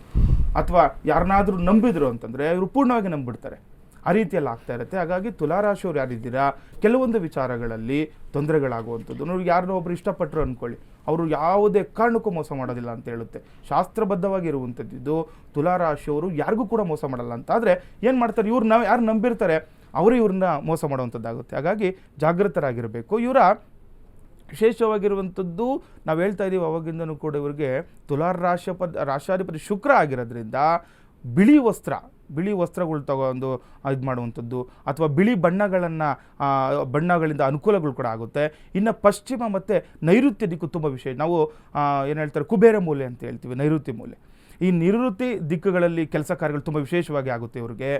ಅಥವಾ ಯಾರನ್ನಾದರೂ ನಂಬಿದ್ರು ಅಂತಂದರೆ ಇವರು ಪೂರ್ಣವಾಗಿ ನಂಬಿಬಿಡ್ತಾರೆ. ಆ ರೀತಿಯಲ್ಲಿ ಆಗ್ತಾ ಇರುತ್ತೆ. ಹಾಗಾಗಿ ತುಲಾರಾಶಿಯವ್ರು ಯಾರಿದ್ದೀರಾ, ಕೆಲವೊಂದು ವಿಚಾರಗಳಲ್ಲಿ ತೊಂದರೆಗಳಾಗುವಂಥದ್ದು. ನೋಡಿ, ಯಾರನ್ನೋ ಒಬ್ರು ಇಷ್ಟಪಟ್ಟರು ಅಂದ್ಕೊಳ್ಳಿ, ಅವರು ಯಾವುದೇ ಕಾರಣಕ್ಕೂ ಮೋಸ ಮಾಡೋದಿಲ್ಲ ಅಂತ ಹೇಳುತ್ತೆ. ಶಾಸ್ತ್ರಬದ್ಧವಾಗಿ ಇರುವಂಥದ್ದು ತುಲಾರಾಶಿಯವರು ಯಾರಿಗೂ ಕೂಡ ಮೋಸ ಮಾಡಲ್ಲ ಅಂತ. ಆದರೆ ಏನು ಮಾಡ್ತಾರೆ, ಇವ್ರನ್ನ ಯಾರು ನಂಬಿರ್ತಾರೆ ಅವರು ಇವ್ರನ್ನ ಮೋಸ ಮಾಡುವಂಥದ್ದಾಗುತ್ತೆ. ಹಾಗಾಗಿ ಜಾಗೃತರಾಗಿರಬೇಕು. ಇವರ ವಿಶೇಷವಾಗಿರುವಂಥದ್ದು ನಾವು ಹೇಳ್ತಾ ಇದ್ದೀವಿ ಅವಾಗಿಂದನೂ ಕೂಡ, ಇವರಿಗೆ ರಾಶಾಧಿಪತಿ ಶುಕ್ರ ಆಗಿರೋದ್ರಿಂದ ಬಿಳಿ ವಸ್ತ್ರಗಳು ತಗೊಂಡು ಇದು ಮಾಡುವಂಥದ್ದು, ಅಥವಾ ಬಿಳಿ ಬಣ್ಣಗಳಿಂದ ಅನುಕೂಲಗಳು ಕೂಡ ಆಗುತ್ತೆ. ಇನ್ನು ಪಶ್ಚಿಮ ಮತ್ತು ನೈಋತ್ಯ ದಿಕ್ಕು ತುಂಬ ವಿಶೇಷ. ನಾವು ಏನು ಹೇಳ್ತಾರೆ, ಕುಬೇರ ಮೂಲೆ ಅಂತ ಹೇಳ್ತೀವಿ, ನೈಋತ್ಯ ಮೂಲೆ. ಈ ನೈಋತ್ಯ ದಿಕ್ಕುಗಳಲ್ಲಿ ಕೆಲಸ ಕಾರ್ಯಗಳು ತುಂಬ ವಿಶೇಷವಾಗಿ ಆಗುತ್ತೆ ಇವರಿಗೆ,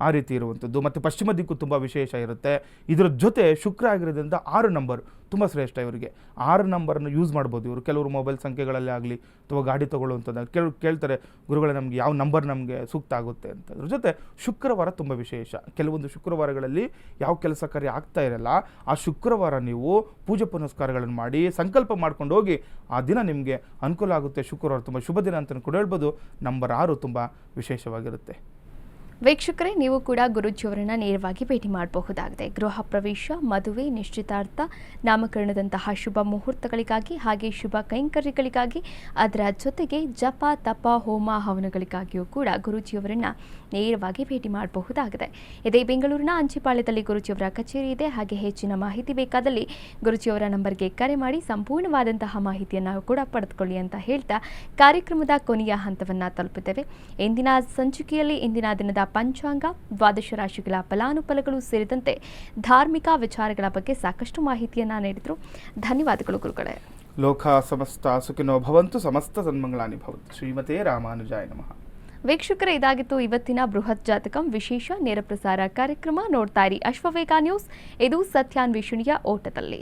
ಆ ರೀತಿ ಇರುವಂಥದ್ದು. ಮತ್ತು ಪಶ್ಚಿಮ ದಿಕ್ಕು ತುಂಬ ವಿಶೇಷ ಇರುತ್ತೆ. ಇದರ ಜೊತೆ ಶುಕ್ರ ಆಗಿರೋದ್ರಿಂದ 6 ನಂಬರ್ ತುಂಬ ಶ್ರೇಷ್ಠ ಇವರಿಗೆ. 6 ನಂಬರನ್ನು ಯೂಸ್ ಮಾಡ್ಬೋದು ಇವರು. ಕೆಲವರು ಮೊಬೈಲ್ ಸಂಖ್ಯೆಗಳಲ್ಲಿ ಆಗಲಿ ಅಥವಾ ಗಾಡಿ ತೊಗೊಳ್ಳುವಂಥದ್ದು ಕೆಲವರು ಕೇಳ್ತಾರೆ, ಗುರುಗಳೇ ನಮಗೆ ಯಾವ ನಂಬರ್ ನಮಗೆ ಸೂಕ್ತ ಆಗುತ್ತೆ ಅಂತ. ಅದ್ರ ಜೊತೆ ಶುಕ್ರವಾರ ತುಂಬ ವಿಶೇಷ. ಕೆಲವೊಂದು ಶುಕ್ರವಾರಗಳಲ್ಲಿ ಯಾವ ಕೆಲಸ ಕಾರ್ಯ ಆಗ್ತಾ ಇರಲ್ಲ, ಆ ಶುಕ್ರವಾರ ನೀವು ಪೂಜೆ ಪುನಸ್ಕಾರಗಳನ್ನು ಮಾಡಿ ಸಂಕಲ್ಪ ಮಾಡ್ಕೊಂಡು ಹೋಗಿ, ಆ ದಿನ ನಿಮಗೆ ಅನುಕೂಲ ಆಗುತ್ತೆ. ಶುಕ್ರವಾರ ತುಂಬ ಶುಭ ದಿನ ಅಂತ ಕೂಡ ಹೇಳ್ಬೋದು. ನಂಬರ್ 6 ತುಂಬ ವಿಶೇಷವಾಗಿರುತ್ತೆ. ವೀಕ್ಷಕರೇ, ನೀವು ಕೂಡ ಗುರೂಜಿಯವರನ್ನು ನೇರವಾಗಿ ಭೇಟಿ ಮಾಡಬಹುದಾಗಿದೆ. ಗೃಹ ಪ್ರವೇಶ, ಮದುವೆ, ನಿಶ್ಚಿತಾರ್ಥ, ನಾಮಕರಣದಂತಹ ಶುಭ ಮುಹೂರ್ತಗಳಿಗಾಗಿ, ಹಾಗೆ ಶುಭ ಕೈಂಕರ್ಯಗಳಿಗಾಗಿ, ಅದರ ಜೊತೆಗೆ ಜಪ, ತಪ, ಹೋಮ, ಹವನಗಳಿಗಾಗಿಯೂ ಕೂಡ ಗುರೂಜಿಯವರನ್ನು ನೇರವಾಗಿ ಭೇಟಿ ಮಾಡಬಹುದಾಗಿದೆ. ಇದೇ ಬೆಂಗಳೂರಿನ ಅಂಚಿಪಾಳ್ಯದಲ್ಲಿ ಗುರೂಜಿಯವರ ಕಚೇರಿ ಇದೆ. ಹಾಗೆ ಹೆಚ್ಚಿನ ಮಾಹಿತಿ ಬೇಕಾದಲ್ಲಿ ಗುರೂಜಿಯವರ ನಂಬರ್ಗೆ ಕರೆ ಮಾಡಿ ಸಂಪೂರ್ಣವಾದಂತಹ ಮಾಹಿತಿಯನ್ನು ಕೂಡ ಪಡೆದುಕೊಳ್ಳಿ ಅಂತ ಹೇಳ್ತಾ ಕಾರ್ಯಕ್ರಮದ ಕೊನೆಯ ಹಂತವನ್ನು ತಲುಪಿದ್ದೇವೆ. ಇಂದಿನ ಸಂಚಿಕೆಯಲ್ಲಿ ಇಂದಿನ ದಿನದ ಪಂಚಾಂಗ, ದ್ವಾದಶ ರಾಶಿಗಳ ಫಲಾನುಫಲಗಳು ಸೇರಿದಂತೆ ಧಾರ್ಮಿಕ ವಿಚಾರಗಳ ಬಗ್ಗೆ ಸಾಕಷ್ಟು ಮಾಹಿತಿಯನ್ನ ನೀಡಿದ್ರು. ಧನ್ಯವಾದಗಳು ಗುರುಗಳೇ. ಲೋಕ ಸಮಸ್ತ ಸುಖಿನೋ ಭವಂತು, ಸಮಸ್ತ ಸನ್ಮಂಗಳಾನಿ ಭವಂತು. ಶ್ರೀಮತೇ ರಾಮಾನುಜಾಯ ನಮಃ. ವೀಕ್ಷಕರೇ, ಇದಾಗಿತ್ತು ಇವತ್ತಿನ ಬೃಹತ್ ಜಾತಕಂ ವಿಶೇಷ ನೇರ ಪ್ರಸಾರ ಕಾರ್ಯಕ್ರಮ. ನೋಡ್ತಾ ಇರಿ ಅಶ್ವವೇಗ ನ್ಯೂಸ್. ಇದು ಸತ್ಯಾನ್ವೇಷಣೆಯ ಓಟದಲ್ಲಿ.